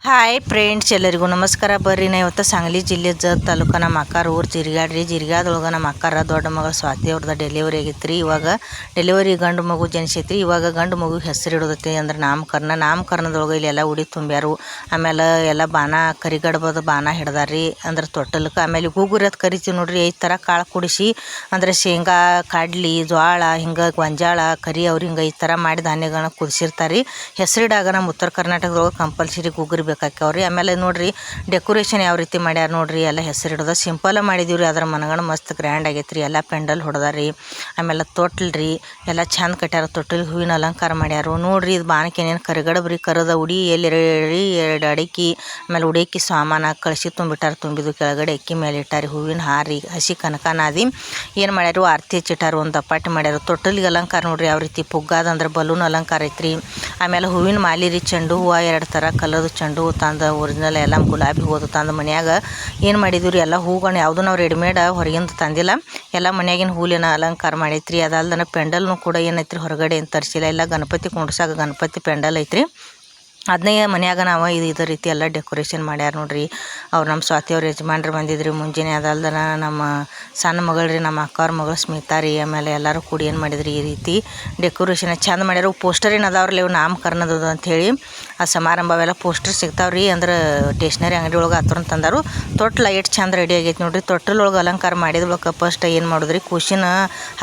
Hi friends, ಎಲ್ಲರಿಗೂ ನಮಸ್ಕಾರ. ಬರ್ರಿ ನಾ ಇವತ್ತು ಸಾಂಗ್ಲಿ ಜಿಲ್ಲೆ ಜತ್ ತಾಲೂಕು ನಮ್ಮ ಅಕ್ಕಾರ ಊರು ಜಿರ್ಗಾಡ್ರಿ. ಜಿರ್ಗಾದೊಳಗೆ ನಮ್ಮ ಅಕ್ಕಾರ ದೊಡ್ಡ ಮಗಳು ಸ್ವಾತಿ ಅವ್ರದ್ದು ಡೆಲಿವರಿ ಆಗೈತೆ ರೀ. ಇವಾಗ ಡೆಲಿವರಿ ಗಂಡು ಮಗು ಜನಿಸೈತಿ. ಇವಾಗ ಗಂಡು ಮಗು ಹೆಸರು ಇಡೋದೈತಿ ಅಂದ್ರೆ ನಾಮಕರಣದೊಳಗೆ ಇಲ್ಲಿ ಎಲ್ಲ ಉಡಿ ತುಂಬ್ಯಾರು. ಆಮೇಲೆ ಎಲ್ಲ ಬಾನ ಕರಿಗಡ್ಬದ ಬಾನ ಹಿಡ್ದಾರ್ರಿ ಅಂದ್ರೆ ತೊಟ್ಟಲಕ್ಕೆ. ಆಮೇಲೆ ಗೂಗುರಿ ಅಂತ ಕರಿತೀವಿ ನೋಡ್ರಿ. 5 ಥರ ಕಾಳು ಕುಡಿಸಿ ಅಂದ್ರೆ ಶೇಂಗಾ, ಕಡ್ಲಿ, ಜ್ವಾಳ, ಹಿಂಗೆ ಗೊಂಜಾಳ, ಕರಿ ಅವ್ರು ಹಿಂಗೆ 5 ಥರ ಮಾಡಿ ಧಾನ್ಯಗಳನ್ನ ಕುದಿಸಿರ್ತಾರೆ ರೀ. ಹೆಸರಿಡಾಗ ನಮ್ಮ ಉತ್ತರ ಕರ್ನಾಟಕದೊಳಗೆ ಕಂಪಲ್ಸರಿ ಗೂಗುರಿ ಬೇಕಾಕ್ಯಾವ್ರಿ. ಆಮೇಲೆ ನೋಡ್ರಿ ಡೆಕೋರೇಷನ್ ಯಾವ ರೀತಿ ಮಾಡ್ಯಾರ ನೋಡ್ರಿ. ಎಲ್ಲ ಹೆಸರಿಡೋದು ಸಿಂಪಲ್ ಮಾಡಿದೀವಿ ರೀ. ಅದ್ರ ಮನಗಣ ಮಸ್ತ್ ಗ್ರ್ಯಾಂಡ್ ಆಗೈತೆ ರೀ. ಎಲ್ಲ ಪೆಂಡಲ್ ಹೊಡೆದಾರಿ. ಆಮೇಲೆ ತೊಟ್ಲ್ರಿ ಎಲ್ಲ ಚಂದ ಕಟ್ಯಾರ. ತೊಟ್ಟಲಿಗೆ ಹೂವಿನ ಅಲಂಕಾರ ಮಾಡ್ಯಾರು ನೋಡ್ರಿ. ಇದು ಬಾನಕ್ಕೆ ಏನೇನು ಕರಿಗಡಬ್ರಿ, ಕರದ ಉಡಿ, ಎಲ್ಲಿ 2 ಅಡಿಕೆ, ಆಮೇಲೆ ಉಡಿಯಕ್ಕಿ ಸಾಮಾನು ಕಳಿಸಿ ತುಂಬಿಟ್ಟಾರ. ತುಂಬಿದ್ದು ಕೆಳಗಡೆ ಅಕ್ಕಿ ಮೇಲೆ ಇಟ್ಟಾರಿ. ಹೂವಿನ ಹಾರಿ ಹಸಿ ಕನಕನಾದಿ ಏನು ಮಾಡ್ಯಾರು, ಆರತಿ ಹಚ್ಚಿಟ್ಟಾರು. ಒಂದು ದಪಾಟಿ ಮಾಡ್ಯಾರು. ತೊಟ್ಟಲಿಗೆ ಅಲಂಕಾರ ನೋಡ್ರಿ ಯಾವ ರೀತಿ ಪುಗ್ಗಾದ ಅಂದ್ರೆ ಬಲೂನ್ ಅಲಂಕಾರ ಐತ್ರಿ. ಆಮೇಲೆ ಹೂವಿನ ಮಾಲಿ ರೀ. ಚೆಂಡು ಹೂವು 2 ಥರ ಕಲರ್ದು ಚೆಂಡು ಹೂ ತಂದು ಒರಿಜಿನಲ್ ಎಲ್ಲ ಗುಲಾಬಿ ಹೂವು ತಂದು ಮನ್ಯಾಗ ಏನು ಮಾಡಿದ್ವಿ ರೀ. ಎಲ್ಲ ಹೂಗಳನ್ನ ಯಾವುದೂ ನಾವು ರೆಡಿಮೇಡ್ ಹೊರಗಿಂದ ತಂದಿಲ್ಲ. ಎಲ್ಲ ಮನ್ಯಾಗಿನ ಹೂಲಿನ ಅಲಂಕಾರ ಮಾಡೈತ್ರಿ. ಅದಲ್ದನ ಪೆಂಡಲ್ನು ಕೂಡ ಏನೈತ್ರಿ ಹೊರಗಡೆ ಏನು ತರಿಸಿಲ್ಲ. ಎಲ್ಲ ಗಣಪತಿ ಕುಂಡ್ಸಾಗ ಗಣಪತಿ ಪೆಂಡಲ್ ಐತ್ರಿ. ಅದನ್ನೇ ಮನ್ಯಾಗ ನಾವು ಇದೇ ರೀತಿ ಎಲ್ಲ ಡೆಕೋರೇಷನ್ ಮಾಡ್ಯಾರ ನೋಡ್ರಿ. ಅವ್ರು ನಮ್ಮ ಸ್ವಾತಿ ಅವ್ರ ಯಜಮಾನ್ರು ಬಂದಿದ್ರಿ ಮುಂಜಾನೆ. ಅದಲ್ದನ ನಮ್ಮ ಸಣ್ಣ ಮಗಳ್ರಿ, ನಮ್ಮ ಅಕ್ಕವ್ರ ಮಗಳು ಸ್ಮಿತಾ ರೀ. ಆಮೇಲೆ ಎಲ್ಲರೂ ಕೂಡಿ ಏನು ಮಾಡಿದ್ರಿ ಈ ರೀತಿ ಡೆಕೋರೇಷನ್ ಚಂದ ಮಾಡ್ಯಾರ. ಪೋಸ್ಟರ್ ಏನು ಅದಾವ್ರಲ್ಲ ಇವು ನಾಮಕರಣದದು ಅಂಥೇಳಿ ಆ ಸಮಾರಂಭ ಅವೆಲ್ಲ ಪೋಸ್ಟರ್ ಸಿಗ್ತಾವ್ರಿ. ಅಂದ್ರೆ ಸ್ಟೇಷ್ನರಿ ಅಂಗಡಿ ಒಳಗೆ ಹತ್ರ ತಂದರು. ತೊಟ್ಲು ಎಷ್ಟು ಚಂದ ರೆಡಿ ಆಗೈತೆ ನೋಡ್ರಿ. ತೊಟ್ಟಲೊಳಗೆ ಅಲಂಕಾರ ಮಾಡಿದ್ರೊಳಗೆ ಫಸ್ಟ್ ಏನು ಮಾಡಿದ್ರಿ, ಕುಶಿನ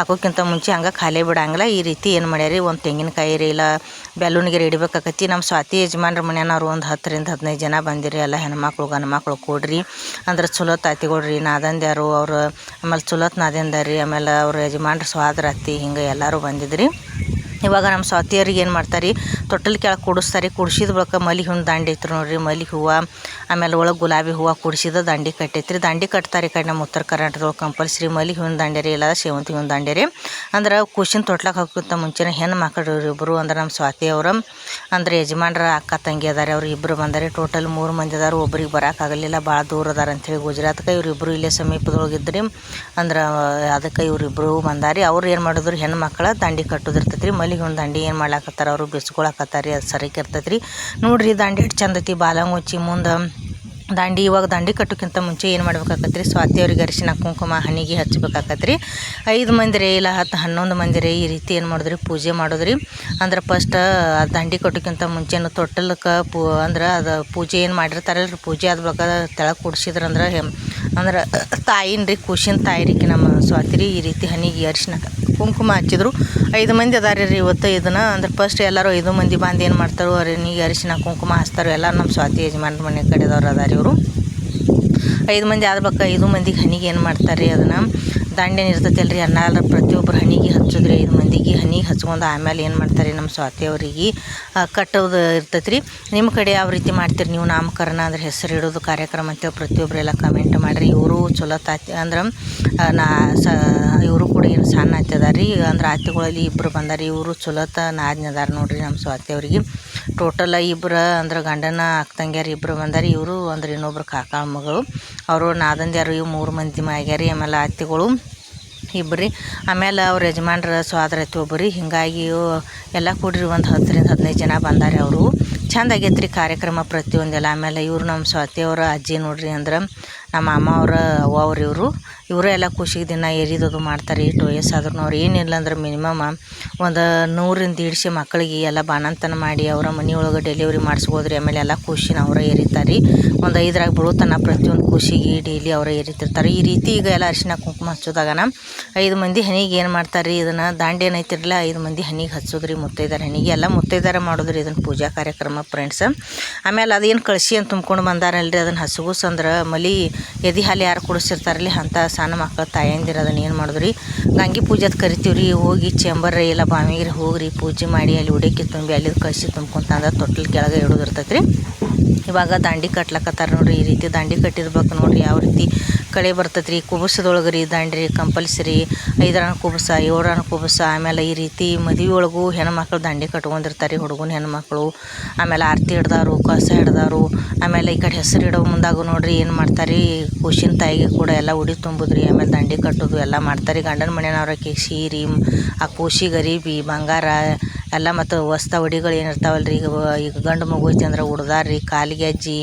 ಹಾಕೋಕ್ಕಿಂತ ಮುಂಚೆ ಹಂಗೆ ಖಾಲಿ ಬಿಡಂಗಿಲ್ಲ. ಈ ರೀತಿ ಏನು ಮಾಡ್ಯಾರಿ, ಒಂದು ತೆಂಗಿನಕಾಯಿ ರೀ ಇಲ್ಲ ಬೆಲೂನಿಗೆ ಇಡಬೇಕಾಕತಿ. ನಮ್ಮ ಸ್ವಾತಿ ಯಜಮಾನ್ರ ಮನೆಯವ್ರು ಒಂದು 10ರಿಂದ 15 ಜನ ಬಂದಿರಿ. ಎಲ್ಲ ಹೆಣ್ಮಕ್ಳು ಗಂಡು ಮಕ್ಳು ಕೂಡ್ರಿ. ಅಂದ್ರೆ ಚಲೋ ತಾತಿಗಳ್ರಿ, ನಾದಂದ್ಯಾರು ಅವ್ರು. ಆಮೇಲೆ ಚಲೋತ್ ನಾದಿಂದಾರಿ. ಆಮೇಲೆ ಅವ್ರ ಯಜಮಾನ್ರ ಸ್ವಾದ್ರ ಅತ್ತಿ ಹಿಂಗೆ ಎಲ್ಲರೂ ಬಂದಿದ್ರಿ. ಇವಾಗ ನಮ್ಮ ಸ್ವಾತಿಯರಿಗೆ ಏನು ಮಾಡ್ತಾರೆ, ತೊಟ್ಟಲ್ ಕೆಳಗೆ ಕೂಡಿಸ್ತಾರೆ. ಕುಡ್ಸಿದ ಬಳಿಕ ಮಲ್ಲಿಗೆ ಹೂವಿನ ದಂಡೆ ಐತ್ರಿ ನೋಡ್ರಿ. ಮಲ್ಲಿಗೆ ಹೂವು ಆಮೇಲೆ ಒಳಗೆ ಗುಲಾಬಿ ಹೂವು ಕುಡಿಸಿದ ದಂಡೆ ಕಟ್ಟೈತ್ರಿ. ದಂಡೆ ಕಟ್ತಾರೆ ಈ ಕಡೆ ನಮ್ಮ ಉತ್ತರ ಕರ್ನಾಟಕದೊಳಗೆ ಕಂಪಲ್ಸರಿ. ಮಲ್ಲಿಗೆ ಹೂವಿನ ದಂಡೆ ರೀ ಇಲ್ಲ ಸೇವಂತಿ ಹೂವಿನ ದಂಡೆ ರೀ. ಅಂದ್ರೆ ಕುಶಿನ ತೊಟ್ಲಾಗ ಹಾಕೋಕ್ಕಿಂತ ಮುಂಚೆನೇ ಹೆಣ್ಣು ಮಕ್ಕಳು ಇಬ್ಬರು ಅಂದ್ರೆ ನಮ್ಮ ಸ್ವಾತಿ ಅವ್ರ ಅಂದ್ರೆ ಯಜಮಾನ್ರ ಅಕ್ಕ ತಂಗಿ ಅದಾರೆ. ಅವ್ರು ಇಬ್ಬರು ಬಂದಾರೆ. ಟೋಟಲ್ 3 ಮಂದಿ ಅದಾರು. ಒಬ್ರಿಗೆ ಬರೋಕ್ಕಾಗಲಿಲ್ಲ, ಭಾಳ ದೂರ ಅದಾರ ಅಂಥೇಳಿ ಗುಜರಾತ್ಗೆ. ಇವರಿಬ್ಬರು ಇಲ್ಲೇ ಸಮೀಪದೊಳಗೆ ಇದ್ರಿ. ಅಂದ್ರೆ ಅದಕ್ಕೆ ಇವರಿಬ್ಬರು ಬಂದಾರಿ. ಅವ್ರು ಏನು ಮಾಡಿದ್ರು, ಹೆಣ್ಣು ಮಕ್ಕಳ ದಂಡೆ ಕಟ್ಟೋದಿರ್ತೈತಿ ರೀ. ಮಲ್ಲಿಗೆ ಹೂವಿನ ದಂಡೆ ಏನು ಮಾಡ್ಲಾಕತ್ತಾರ, ಅವರು ಬಿಸ್ಕೊಳಕತ್ತಾರಿ. ಅದು ಸರಿಕೆ ಇರ್ತೈತಿ ರೀ ನೋಡ್ರಿ. ದಂಡೆ ಎಷ್ಟು ಚಂದ ಐತಿ, ಬಾಲಂಗ್ ಮುಚ್ಚಿ ಮುಂದೆ ದಂಡೆ. ಇವಾಗ ದಂಡೆ ಕಟ್ಟೋಕ್ಕಿಂತ ಮುಂಚೆ ಏನು ಮಾಡ್ಬೇಕಾಕತ್ರಿ, ಸ್ವಾತಿ ಅವ್ರಿಗೆ ಅರಿಶಿನ ಕುಂಕುಮ ಹಣಿಗೆ ಹಚ್ಬೇಕಾಕತ್ರಿ. 5 ಮಂದಿ ರೀ ಇಲ್ಲ 10-11 ಮಂದಿ ರೀ ಈ ರೀತಿ ಏನು ಮಾಡಿದ್ರಿ, ಪೂಜೆ ಮಾಡೋದ್ರಿ. ಅಂದ್ರೆ ಫಸ್ಟ್ ದಂಡೆ ಕಟ್ಟೋಕ್ಕಿಂತ ಮುಂಚೆನು ತೊಟ್ಟಲಕ್ಕೆ ಅಂದ್ರೆ ಅದು ಪೂಜೆ ಏನು ಮಾಡಿರ್ತಾರಲ್ರಿ, ಪೂಜೆ ಆದ ಬಳಿಕ ತೆಳಗೆ ಕುಡ್ಸಿದ್ರಂದ್ರೆ ಅಂದ್ರೆ ತಾಯಿನ ರೀ, ಖುಷಿನ ತಾಯಿ ರೀ ನಮ್ಮ ಸ್ವಾತಿ ರೀ. ಈ ರೀತಿ ಹಣಿಗೆ ಅರಿಶಿನ ಕುಂಕುಮ ಹಚ್ಚಿದ್ರು. 5 ಮಂದಿ ಅದಾರ ರೀ ಇವತ್ತು. ಇದನ್ನು ಅಂದ್ರೆ ಫಸ್ಟ್ ಎಲ್ಲರೂ 5 ಮಂದಿ ಬಂದು ಏನು ಮಾಡ್ತಾರೋ ಹಣಿಗೆ ಅರಿಶಿನ ಕುಂಕುಮ ಹಚ್ತಾರೋ. ಎಲ್ಲ ನಮ್ಮ ಸ್ವಾತಿ ಯಜಮಾನ್ರ ಮನೆ ಕಡೆದವ್ರು ಅದಾರ ಇವರು. 5 ಮಂದಿ ಆದ ಬಳಿಕ 5 ಮಂದಿಗೆ ಹಣಿಗೆ ಏನು ಮಾಡ್ತಾರೆ ರೀ, ಅದನ್ನು ದಂಡೆನ ಇರ್ತೈತಿ ಅಲ್ರಿ ಅನ್ನ ಪ್ರತಿಯೊಬ್ಬರು ಹಣಿಗೆ ಹಚ್ಚೋದ್ರಿ. 5 ಮಂದಿಗೆ ಹಣಿಗೆ ಹಚ್ಕೊಂಡು ಆಮೇಲೆ ಏನು ಮಾಡ್ತಾರೆ ನಮ್ಮ ಸ್ವಾತಿ ಅವರಿಗೆ ಕಟ್ಟೋದು ಇರ್ತೈತಿ ರೀ. ನಿಮ್ಮ ಕಡೆ ಯಾವ ರೀತಿ ಮಾಡ್ತೀರಿ ನೀವು ನಾಮಕರಣ ಅಂದ್ರೆ ಹೆಸರು ಇಡೋದು ಕಾರ್ಯಕ್ರಮ ಅಂತೇಳಿ ಪ್ರತಿಯೊಬ್ಬರೆಲ್ಲ ಕಮೆಂಟ್ ಮಾಡಿರಿ. ಇವರು ಚಲೋ ತಾತಿ ಅಂದ್ರೆ ಇವರು ಕೂಡ ಏನು ಸಣ್ಣ ಅತ್ತಿ ಅದಾರ ರೀ. ಅಂದ್ರೆ ಅತ್ತಿಗಳಲ್ಲಿ ಇಬ್ಬರು ಬಂದಾರಿ. ಇವರು ಚಲೋತ ನಾದ್ನದಾರ ನೋಡ್ರಿ ನಮ್ಮ ಸ್ವಾತಿ ಅವ್ರಿಗೆ. ಟೋಟಲ್ ಇಬ್ಬರು ಅಂದ್ರೆ ಗಂಡನ ಅಕ್ಕ ತಂಗಿಯಾರು ಇಬ್ಬರು ಬಂದಾರಿ. ಇವರು ಅಂದ್ರೆ ಇನ್ನೊಬ್ರು ಕಾಕಾಳ ಮಗಳು, ಅವರು ನಾದಂದ್ಯಾರು. ಇವು 3 ಮಂದಿ ಆಗ್ಯಾರಿ. ಆಮೇಲೆ ಅತ್ತಿಗಳು ಇಬ್ಬರಿ. ಆಮೇಲೆ ಅವ್ರ ಯಜಮಾನ್ರ ಸ್ವಾದ್ರ ಐತಿ ಒಬ್ಬರಿ. ಹಿಂಗಾಗಿ ಎಲ್ಲ ಕೂಡ್ರಿ ಒಂದು 10ರಿಂದ 15 ಜನ ಬಂದಾರೆ. ಅವರು ಚಂದ ಆಗೈತೆ ರೀ ಕಾರ್ಯಕ್ರಮ ಪ್ರತಿಯೊಂದೆಲ್ಲ. ಆಮೇಲೆ ಇವರು ನಮ್ಮ ಸ್ವಾತಿಯವರ ಅಜ್ಜಿ ನೋಡ್ರಿ. ಅಂದ್ರೆ ನಮ್ಮ ಅಮ್ಮ ಅವರ ಅವ್ವ ಅವ್ರು ಇವರು ಎಲ್ಲ ಖುಷಿಗೆ ದಿನ ಎರಿದದು ಮಾಡ್ತಾರೆ. ಇಷ್ಟು ವಯಸ್ಸಾದ್ರೂ ಅವ್ರು ಏನಿಲ್ಲ ಅಂದ್ರೆ ಮಿನಿಮಮ್ ಒಂದು 100-150 ಮಕ್ಕಳಿಗೆ ಎಲ್ಲ ಬಾಣಂತನ ಮಾಡಿ ಅವರ ಮನೆಯೊಳಗೆ ಡೆಲಿವರಿ ಮಾಡಿಸ್ಬೋದ್ರಿ. ಆಮೇಲೆ ಎಲ್ಲ ಖುಷಿನ ಅವರ ಎರಿತಾರೆ. ಒಂದು 5ರಾಗ ಬೀಳುತ್ತಾನ ಪ್ರತಿಯೊಂದು ಖುಷಿಗೆ ಡೈಲಿ ಅವರ ಎರಿತಿರ್ತಾರೆ. ಈ ರೀತಿ ಈಗ ಎಲ್ಲ ಅರಿಶಿನ ಕುಂಕುಮ ಹಚ್ಚೋದಾಗನ 5 ಮಂದಿ ಹಣಿಗೆ ಏನು ಮಾಡ್ತಾರೆ ರೀ, ಇದನ್ನು ದಾಂಡೆ ಏನೈತಿರಲ್ಲ 5 ಮಂದಿ ಹಣಿಗೆ ಹಚ್ಚೋದ್ರಿ. ಮುತ್ತೈದಾರ ಹಣಿಗೆ ಎಲ್ಲ ಮುತ್ತೈದಾರ ಮಾಡೋದ್ರಿ ಇದನ್ನು ಪೂಜಾ ಕಾರ್ಯಕ್ರಮ ಫ್ರೆಂಡ್ಸ್. ಆಮೇಲೆ ಅದೇನು ಕಳಿಸಿ ಅಂತ ತುಂಬ್ಕೊಂಡು ಬಂದಾರಲ್ರಿ, ಅದನ್ನು ಹಸುಗುಸ್ ಅಂದ್ರೆ ಮಲಿ ಎದೆ ಹಾಲು ಯಾರು ಕುಡಿಸಿರ್ತಾರಲ್ಲಿ ಅಂಥ ಸಣ್ಣ ಮಕ್ಕಳು ತಾಯಂದಿರು ಅದನ್ನು ಏನು ಮಾಡಿದ್ರಿ, ಗಂಗೆ ಪೂಜೆ ಅಂತ ಕರಿತೀವಿ ರೀ. ಹೋಗಿ ಚೇಂಬರ್ ಇಲ್ಲ ಬಾವಿಗೆ ಹೋಗ್ರಿ, ಪೂಜೆ ಮಾಡಿ ಅಲ್ಲಿ ಉಡಕ್ಕಿ ತುಂಬಿ ಅಲ್ಲಿ ಕಳಿಸಿ ತುಂಬ್ಕೊಂತಂದ್ರೆ ತೊಟ್ಟಲ್ ಕೆಳಗೆ ಇಡೋದಿರ್ತೈತೆ ರೀ. ಇವಾಗ ದಂಡೆ ಕಟ್ಲಕತ್ತಾರ ನೋಡ್ರಿ. ಈ ರೀತಿ ದಂಡೆ ಕಟ್ಟಿರ್ಬೇಕು ನೋಡ್ರಿ. ಯಾವ ರೀತಿ ಕಳೆ ಬರ್ತೈತೆ ರೀ ಕುಬಸದೊಳಗೆ ರೀ ದಂಡೆ ರೀ ಕಂಪಲ್ಸರಿ. 5 ಕುಬಸ 7 ಕುಬಸ. ಆಮೇಲೆ ಈ ರೀತಿ ಮದುವೆ ಒಳಗೂ ಹೆಣ್ಮಕ್ಳು ದಂಡೆ ಕಟ್ಕೊಂಡಿರ್ತಾರೆ, ಹುಡುಗನ ಹೆಣ್ಮಕ್ಳು. ಆಮೇಲೆ ಆರತಿ ಹಿಡ್ದಾರು, ಕಸ ಹಿಡ್ದಾರು. ಆಮೇಲೆ ಈ ಕಡೆ ಹೆಸರು ಇಡೋ ಮುಂದಾಗೂ ನೋಡ್ರಿ ಏನು ಮಾಡ್ತಾರೆ, ಖುಷಿನ ತಾಯಿಗೆ ಕೂಡ ಎಲ್ಲ ಉಡಿ ತುಂಬುದ್ರಿ, ಆಮೇಲೆ ದಂಡಿ ಕಟ್ಟೋದು ಎಲ್ಲ ಮಾಡ್ತಾರೆ. ಗಂಡನ ಮನೆಯವ್ರ ಆಕಿ ಸೀರೆ, ಆ ಖುಷಿಗೆ ಅರಿಬಿ ಬಂಗಾರ ಎಲ್ಲ ಮತ್ತು ಹೊಸ್ತ ಉಡಿಗಳು ಏನಿರ್ತಾವಲ್ಲ ರೀ, ಈಗ ಗಂಡು ಮಗು ಐತಿ ಅಂದ್ರೆ ಉಡ್ದಾರಿ, ಕಾಲಿಗೆ ಅಜ್ಜಿ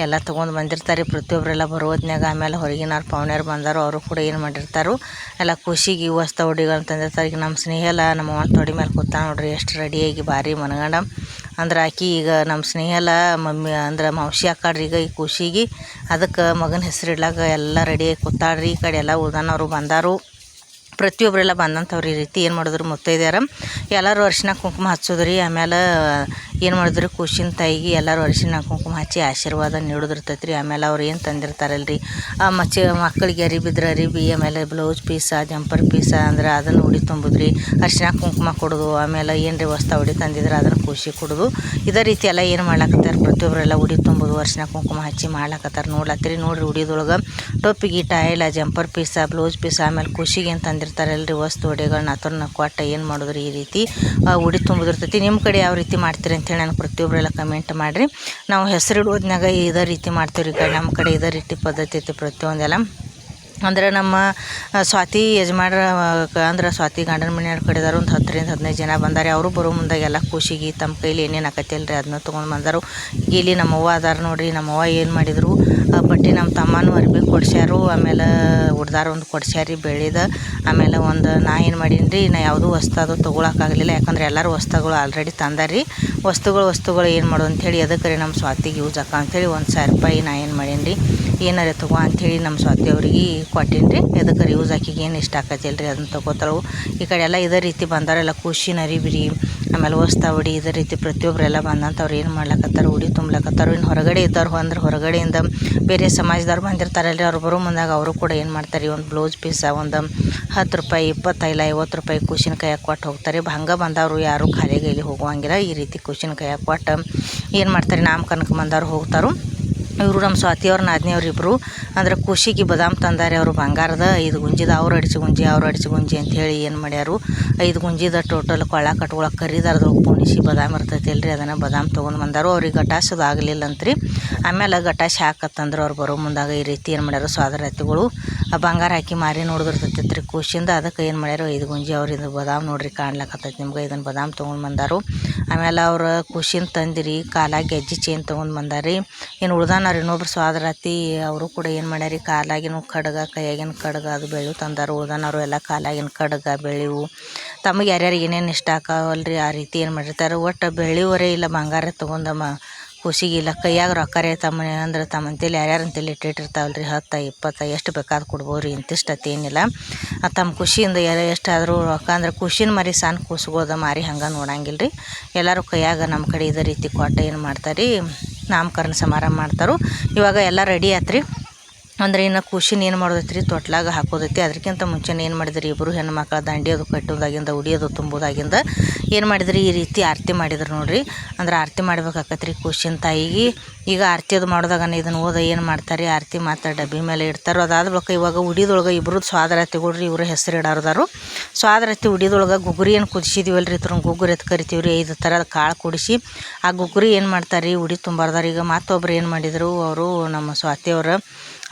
ಎಲ್ಲ ತೊಗೊಂಡು ಬಂದಿರ್ತಾರೆ ಪ್ರತಿಯೊಬ್ಬರೆಲ್ಲ ಬರೋದ್ನಾಗ. ಆಮೇಲೆ ಹೊರಗಿನವ್ರು ಪೌಣ್ಯರು ಬಂದಾರೋ ಅವರು ಕೂಡ ಏನು ಮಾಡಿರ್ತಾರೋ ಎಲ್ಲ ಖುಷಿಗೆ ಹೊಸ್ತ ಉಡಿಗಳನ್ನ ತಂದಿರ್ತಾರೆ. ಈಗ ನಮ್ಮ ಸ್ನೇಹಲ ನಮ್ಮ ಅವ್ವನ ತೊಡೆ ಮೇಲೆ ಕೂತ ನೋಡ್ರಿ ಎಷ್ಟು ರೆಡಿಯಾಗಿ ಭಾರಿ ಮನಗಂಡ ಅಂದ್ರೆ ಆಕಿ ಈಗ ನಮ್ಮ ಸ್ನೇಹಲ ಮಮ್ಮಿ ಅಂದ್ರೆ ಮೌಸಿ ಅಕ್ಕಾಡ್ರಿ ಈಗ ಈ ಖುಷಿಗೆ ಅದಕ್ಕೆ ಮಗನ ಹೆಸರು ಇಡ್ಲಾಕ ಎಲ್ಲ ರೆಡಿಯಾಗಿ ಕೂತಾಳ್ರಿ. ಈ ಕಡೆ ಎಲ್ಲ ಉಳ್ದಾನವರು ಬಂದಾರು, ಪ್ರತಿಯೊಬ್ಬರೆಲ್ಲ ಬಂದಂಥವ್ರು ಈ ರೀತಿ ಏನು ಮಾಡಿದ್ರು ಮುತ್ತೈದ್ಯಾರ ಎಲ್ಲರೂ ಅರಿಶಿನ ಕುಂಕುಮ ಹಚ್ಚೋದ್ರಿ. ಆಮೇಲೆ ಏನು ಮಾಡಿದ್ರು ಖುಷಿನ ತಾಯಿಗೆ ಎಲ್ಲರೂ ಅರಿಶಿನ ಕುಂಕುಮ ಹಚ್ಚಿ ಆಶೀರ್ವಾದ ನೀಡೋದಿರ್ತೈತೆ ರೀ. ಆಮೇಲೆ ಅವ್ರು ಏನು ತಂದಿರ್ತಾರಲ್ರಿ ಮಕ್ಕಳಿಗೆ ಅರಿಬಿದ್ರೆ ಅರಿಬಿ, ಆಮೇಲೆ ಬ್ಲೌಸ್ ಪೀಸ, ಜಂಪರ್ ಪೀಸ ಅಂದ್ರೆ ಅದನ್ನು ಉಡಿ ತುಂಬುದ್ರಿ, ಅರಿಶಿನ ಕುಂಕುಮ ಕೊಡೋದು, ಆಮೇಲೆ ಏನು ರೀ ಹೊಸ್ತ ಉಡಿ ತಂದಿದ್ರೆ ಅದನ್ನು ಖುಷಿ ಕೊಡೋದು. ಇದೇ ರೀತಿ ಎಲ್ಲ ಏನು ಮಾಡ್ಲಾಕತ್ತಾರೆ ಪ್ರತಿಯೊಬ್ಬರೆಲ್ಲ ಉಡಿ ತುಂಬೋದು, ಅರಿಶಿನ ಕುಂಕುಮ ಹಚ್ಚಿ ಮಾಡ್ಲಾಕತ್ತಾರೆ. ನೋಡ್ಲತ್ತೀರಿ ನೋಡ್ರಿ ಉಡಿದೊಳಗೆ ಟೊಪ್ಪಿಗೆ ಟಾಯಿಲ, ಜಂಪರ್ ಪೀಸ, ಬ್ಲೌಸ್ ಪೀಸ, ಆಮೇಲೆ ಖುಷಿಗೆ ಏನು ತಂದಿರ್ತಾರಲ್ರಿ ವಸ್ತು ಉಡಿಗಳನ್ನ ಅದನ್ನ ಕೊಟ್ಟ ಏನು ಮಾಡಿದ್ರಿ ಈ ರೀತಿ ಉಡಿ ತುಂಬಿದಿರ್ತೈತಿ. ನಿಮ್ಮ ಕಡೆ ಯಾವ ರೀತಿ ಮಾಡ್ತೀರಿ ಅಂತೇಳಿ ನನಗೆ ಪ್ರತಿಯೊಬ್ಬರೆಲ್ಲ ಕಮೆಂಟ್ ಮಾಡಿರಿ. ನಾವು ಹೆಸರಿಡೋದ್ನಾಗ ಇದೇ ರೀತಿ ಮಾಡ್ತೀವಿ ರೀ. ನಮ್ಮ ಕಡೆ ಇದೇ ರೀತಿ ಪದ್ಧತಿ ಐತಿ ಪ್ರತಿಯೊಂದೆಲ್ಲ. ಅಂದ್ರೆ ನಮ್ಮ ಸ್ವಾತಿ ಯಜಮಾನ್ರ ಅಂದ್ರೆ ಸ್ವಾತಿ ಗಂಡನ ಮನೆಯವ್ರ ಕಡೆದವ್ರು ಒಂದು 10ರಿಂದ 15 ಜನ ಬಂದಾರೆ. ಅವರು ಬರೋ ಮುಂದಾಗೆಲ್ಲ ಖುಷಿಗೆ ತಮ್ಮ ಕೈಲಿ ಏನೇನು ಆಕತಿಲ್ಲ ರೀ ಅದನ್ನ ತೊಗೊಂಡು ಬಂದರು. ಇಲ್ಲಿ ನಮ್ಮವ್ವ ಅದಾರ ನೋಡ್ರಿ, ನಮ್ಮವ್ವ ಏನು ಮಾಡಿದರು ಬಟ್ಟೆ ನಮ್ಮ ತಮ್ಮನೂ ಅರ್ಬಿ ಕೊಡ್ಸ್ಯಾರು, ಆಮೇಲೆ ಉಡ್ದಾರ ಒಂದು ಕೊಡ್ಸ್ಯಾರಿ ಬೆಳ್ಳಿದ. ಆಮೇಲೆ ಒಂದು ನಾ ಏನು ಮಾಡೀನಿ ರೀ, ನಾ ಯಾವುದೂ ವಸ್ತು ಅದು ತೊಗೊಳಕ್ಕಾಗಲಿಲ್ಲ, ಯಾಕಂದ್ರೆ ಎಲ್ಲರೂ ವಸ್ತುಗಳು ಆಲ್ರೆಡಿ ತಂದಾರಿ. ವಸ್ತುಗಳು ಏನು ಮಾಡೋದು ಅಂಥೇಳಿ ಅದಕ್ಕೆ ರೀ ನಮ್ಮ ಸ್ವಾತಿಗೆ ಯೂಸ್ ಆಕ ಅಂಥೇಳಿ 1000 ರೂಪಾಯಿ ನಾ ಏನು ಮಾಡೀನಿ ರೀ ಏನಾರ ತಗೋ ಅಂಥೇಳಿ ನಮ್ಮ ಸ್ವಾತಿ ಅವ್ರಿಗೆ ಕೊಟ್ಟೀನಿ ರೀ. ಎದಕ್ಕೆ ಯೂಸ್ ಆಕಿಗೆ ಏನು ಇಷ್ಟ ಆಕತಿಲ್ಲ ರೀ ಅದನ್ನು ತೊಗೋತಾಳು. ಈ ಕಡೆ ಎಲ್ಲ ಇದೇ ರೀತಿ ಬಂದವರೆಲ್ಲ ಖುಷಿನ ಅರಿಬಿರಿ, ಆಮೇಲೆ ಹೊಸ್ತ ಉಡಿ ಇದೇ ರೀತಿ ಪ್ರತಿಯೊಬ್ಬರೆಲ್ಲ ಬಂದಂಥವ್ರು ಏನು ಮಾಡ್ಲಕತ್ತಾರ ಉಡಿ ತುಂಬ್ಲಕತ್ತಾರ. ಇನ್ನು ಹೊರಗಡೆ ಇದ್ದವ್ರು ಅಂದ್ರೆ ಹೊರಗಡೆಯಿಂದ ಬೇರೆ ಸಮಾಜದವ್ರು ಬಂದಿರ್ತಾರಲ್ರಿ, ಅವ್ರು ಬರೋ ಮುಂದಾಗ ಅವರು ಕೂಡ ಏನು ಮಾಡ್ತಾರೆ ಒಂದು ಬ್ಲೌಸ್ ಪೀಸ ಒಂದು 10 ರೂಪಾಯಿ 25 50 ರೂಪಾಯಿ ಖುಷಿನ ಕೈಯಾಗ ಕೊಟ್ಟು ಹೋಗ್ತಾರೆ. ಹಂಗೆ ಬಂದವರು ಯಾರು ಖಾಲಿ ಗೈಲಿ ಹೋಗುವಂಗಿಲ್ಲ. ಈ ರೀತಿ ಖುಷಿನ ಕೈಯಾಗ ಕೊಟ್ಟು ಏನು ಮಾಡ್ತಾರೆ ನಾಮಕರಣಕ್ಕೆ ಬಂದವ್ರು ಹೋಗ್ತಾರೋ. ಇವರು ನಮ್ಮ ಸ್ವಾತಿಯವ್ರ ನಾದಿನಿಯವ್ರು ಇಬ್ಬರು ಅಂದ್ರೆ ಖುಷಿಗೆ ಬದಾಮ್ ತಂದಾರೆ. ಅವರು ಬಂಗಾರದ 5 ಗುಂಜಿದ ಅವ್ರು ಅಡಿಸಿ ಗುಂಜಿ ಅಂಥೇಳಿ ಏನು ಮಾಡ್ಯಾರು 5 ಗುಂಜಿದ ಟೋಟಲ್ ಕೊಳ್ಳ ಕಟ್ಕೊಳಕ್ಕೆ ಕರಿದಾರದ್ರೊಳಗೆ ಪೋಣಿಸಿ ಬದಾಮ್ ಇರ್ತೈತಿ ಅಲ್ರಿ, ಅದನ್ನು ಬದಾಮ್ ತೊಗೊಂಡು ಬಂದಾರು. ಅವ್ರಿಗೆ ಗಟಾಸೋದು ಆಗಲಿಲ್ಲ ಅಂತ್ರಿ. ಆಮೇಲೆ ಗಟಾಸಿ ಹಾಕತ್ತಂದ್ರೆ ಅವ್ರು ಬರೋ ಮುಂದಾಗ ಈ ರೀತಿ ಏನು ಮಾಡ್ಯಾರು ಸ್ವಾದರತಿಗಳು ಬಂಗಾರ ಹಾಕಿ ಮಾರಿ ನೋಡಿದಿರ್ತೈತಿ ರೀ ಖುಷಿಯಿಂದ. ಅದಕ್ಕೆ ಏನು ಮಾಡ್ಯಾರು 5 ಗುಂಜಿ ಅವ್ರಿಂದ ಬದಾಮ್ ನೋಡ್ರಿ ಕಾಣ್ಲಕತ್ತೈತಿ ನಿಮ್ಗೆ, ಇದನ್ನು ಬದಾಮ್ ತೊಗೊಂಡು ಬಂದಾರು. ಆಮೇಲೆ ಅವ್ರು ಖುಷಿನ ತಂದಿರಿ ಕಾಲಾಗಿ ಗೆಜ್ಜೆ ಚೇನ್ ತೊಗೊಂಡು ಬಂದಾರಿ. ಇನ್ನು ಉಳ್ದಾನವ್ರು ಇನ್ನೊಬ್ರು ಸ್ವಾದರತಿ ಅವರು ಕೂಡ ಏನು ಮಾಡ್ಯಾರಿ ಕಾಲಾಗಿನ ಕಡ್ಗ ಕೈಯಾಗಿನ ಕಡ್ಗ ಅದು ಬೆಳ್ಳು ತಂದಾರು. ಉಳ್ದಾನವರು ಎಲ್ಲ ಕಾಲಾಗಿನ ಕಡ್ಗ ಬೆಳ್ಳಿವು ತಮಗೆ ಯಾರ್ಯಾರಿಗೆ ಏನೇನು ಇಷ್ಟ ಆಕಾವಲ್ರಿ ಆ ರೀತಿ ಏನು ಮಾಡಿರ್ತಾರೆ. ಒಟ್ಟು ಬೆಳ್ಳಿವರೇ ಇಲ್ಲ ಬಂಗಾರ ತೊಗೊಂಡಮ್ಮ ಖುಷಿಗೆ ಇಲ್ಲ ಕೈಯಾಗ ರೊಕ್ಕರೇ ತಮ್ಮಂತೇಳಿ ಯಾರ್ಯಾರಂತೇಳಿ ಇಟ್ಟಿರ್ತಾವಲ್ರಿ 10 20 ಎಷ್ಟು ಬೇಕಾದ್ರೂ ಕೊಡ್ಬೋದು ರೀ, ಇಂತಿಷ್ಟತೆ ಏನಿಲ್ಲ. ತಮ್ಮ ಖುಷಿಯಿಂದ ಎಷ್ಟಾದರೂ ರೊಕ್ಕ ಅಂದ್ರೆ ಖುಷಿನ ಮರಿ ಸಣ್ಣ ಕೂಸ್ಗೋದ ಮಾರಿ ಹಂಗೆ ನೋಡಂಗಿಲ್ಲ ರೀ. ಎಲ್ಲರೂ ಕೈಯಾಗ ನಮ್ಮ ಕಡೆ ಇದೇ ರೀತಿ ಕೊಟ್ಟ ಏನು ಮಾಡ್ತಾರೆ ನಾಮಕರಣ ಸಮಾರಂಭ ಮಾಡ್ತಾರೋ. ಇವಾಗ ಎಲ್ಲ ರೆಡಿ ಆತ್ರಿ. ಅಂದ್ರೆ ಇನ್ನು ಖುಷಿನ ಏನು ಮಾಡೋದೈತಿ ರೀ ತೊಟ್ಲಾಗ ಹಾಕೋದೈತಿ. ಅದಕ್ಕಿಂತ ಮುಂಚೆನೇ ಏನು ಮಾಡಿದ್ರಿ ಇಬ್ಬರು ಹೆಣ್ಮಕ್ಳ ದಂಡಿಯೋದು ಕಟ್ಟೋದಾಗಿಂದ ಉಡಿಯೋದು ತುಂಬೋದಾಗಿಂದ ಏನು ಮಾಡಿದ್ರಿ ಈ ರೀತಿ ಆರತಿ ಮಾಡಿದ್ರು ನೋಡ್ರಿ. ಅಂದ್ರೆ ಆರತಿ ಮಾಡ್ಬೇಕಾಕತ್ರಿ ಖುಷಿನ ತಾಯಿಗೆ. ಈಗ ಆರತಿ ಅದು ಮಾಡೋದಾಗ ಇದನ್ನು ಏನು ಮಾಡ್ತಾರೆ ಆರತಿ ಮಾತ್ರ ಡಬ್ಬಿ ಮೇಲೆ ಇಡ್ತಾರೋ. ಅದಾದ ಬಳಿಕ ಇವಾಗ ಉಡಿದೊಳಗೆ ಇಬ್ಬರು ಸ್ವಾದರತಿಗಳ್ರಿ ಇವ್ರ ಹೆಸರು ಇಡೋರ್ದಾರು. ಸ್ವಾದರತಿ ಉಡಿದೊಳಗೆ ಗುಗ್ಗುರಿ ಏನು ಕುದಿಸಿದೀವಲ್ರಿ ಇದ್ರ ಗುಗ್ಗುರಿ ಎತ್ ಕರಿತೀವಿ ರೀ 5 ಥರದ ಕಾಳು ಕುಡಿಸಿ ಆ ಗುಗ್ಗುರಿ ಏನು ಮಾಡ್ತಾರೆ ರೀ ಉಡಿ ತುಂಬಾರ್ದಾರ. ಈಗ ಮತ್ತೊಬ್ರು ಏನು ಮಾಡಿದರು ಅವರು ನಮ್ಮ ಸ್ವಾತಿಯವರು